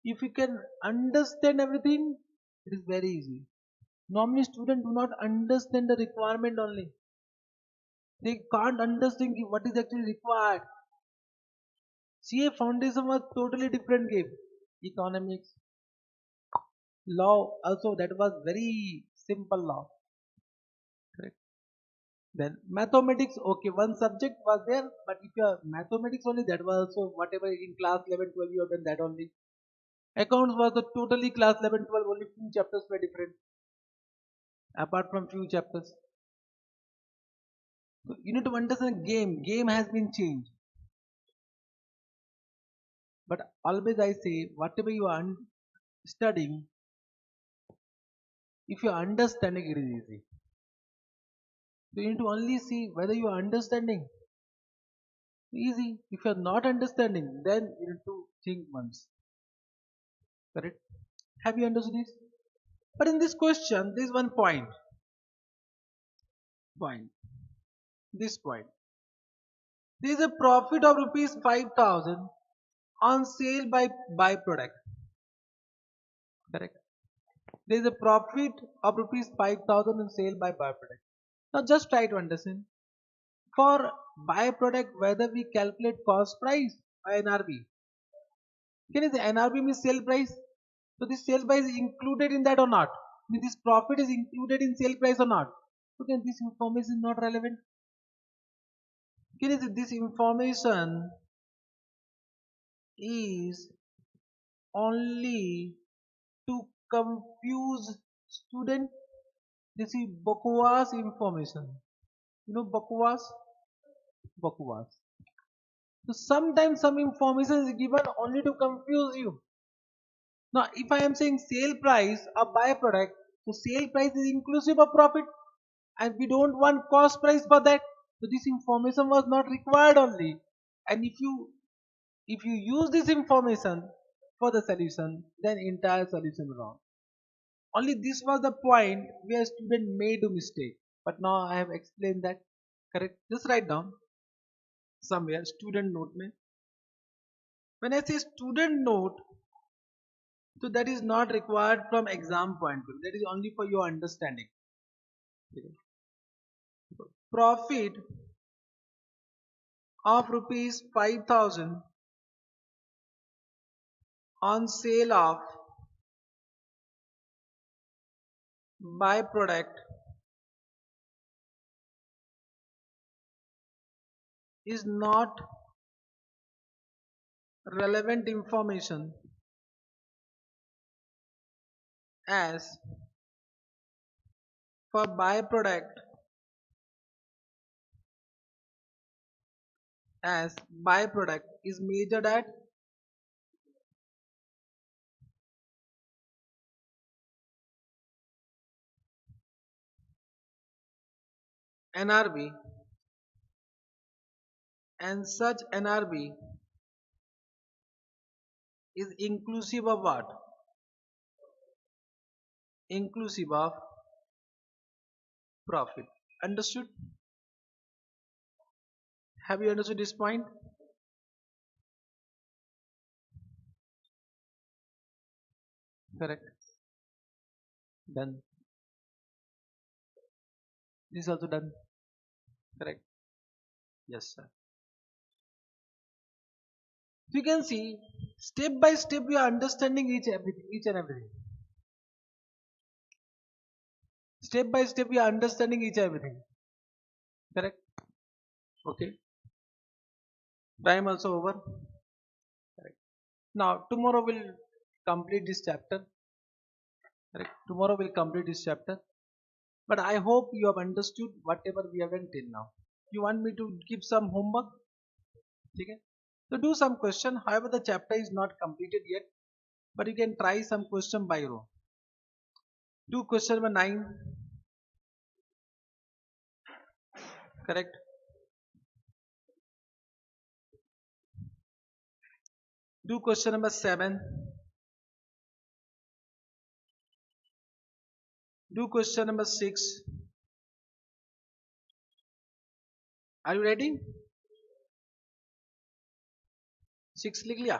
if you can understand everything, it is very easy. Normally students do not understand the requirement only. They can't understand what is actually required. CA foundation was totally different game. Economics, law also that was very simple law. Correct. Then mathematics, okay, one subject was there, but if you are mathematics only, that was also whatever in class 11, 12 you have done that only. Accounts was the totally class 11, 12, only few chapters were different. Apart from few chapters. So you need to understand game has been changed. But always I say, whatever you are studying, if you are understanding, it is easy. So you need to only see whether you are understanding. Easy. If you are not understanding, then you need to think once. Correct? Have you understood this? But in this question, there is one point. This point. There is a profit of rupees 5,000 on sale by byproduct. Correct. There is a profit of rupees 5,000 in sale by byproduct. Now just try to understand. For byproduct, whether we calculate cost price or NRV. Can you say NRV means sale price? So this sale price is included in that or not? Means this profit is included in sale price or not? Okay, this information is not relevant. Can you say this information is only to confuse student? This is bakwas information. You know bakwas? Bakwas. So sometimes some information is given only to confuse you. Now, if I am saying sale price of byproduct, so sale price is inclusive of profit, and we don't want cost price for that. So this information was not required only. And if you use this information for the solution, then entire solution wrong. Only this was the point where student may do mistake. But now I have explained that. Correct. Just write down somewhere student note mein. When I say student note, so that is not required from exam point of view. That is only for your understanding. Okay. Profit of rupees 5,000 on sale of byproduct is not relevant information as for byproduct is measured at NRB, and such NRB is inclusive of what? Inclusive of profit. Understood? Have you understood this point? Correct. Done. This is also done. Correct. Yes, sir. So you can see step by step we are understanding each and everything. Step by step we are understanding each and everything. Correct. Okay. Time also over. Correct. Now tomorrow we'll complete this chapter. Correct. Tomorrow we'll complete this chapter. But I hope you have understood whatever we have done till now. You want me to give some homework? Okay. So do some question. However, the chapter is not completed yet, but you can try some question by row. Do question number 9. Correct. Do question number 7. Do question number 6. Are you ready? 6 लिख लिया?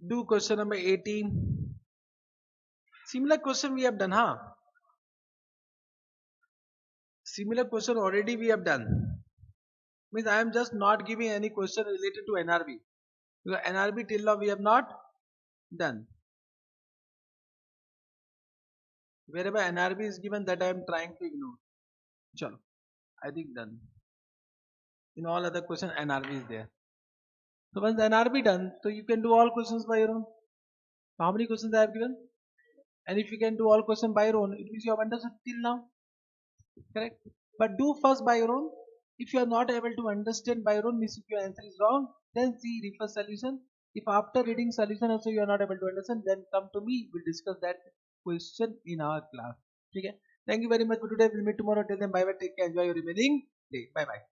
Do question number 18. Similar question we have done, huh? Similar question already we have done. Means I am just not giving any question related to NRB. Because NRB till now we have not done. Wherever NRB is given, that I am trying to ignore. Chalo, I think done. In all other questions, NRB is there. So once NRB done, so you can do all questions by your own. How many questions I have given? And if you can do all questions by your own, it means you have understood till now. Correct? But do first by your own. If you are not able to understand by your own, means if your answer is wrong, then see refer solution. If after reading solution also you are not able to understand, then come to me. We'll discuss that question in our class. Okay? Thank you very much for today. We'll meet tomorrow. Till then, bye bye. Take care. Enjoy your remaining day. Bye bye.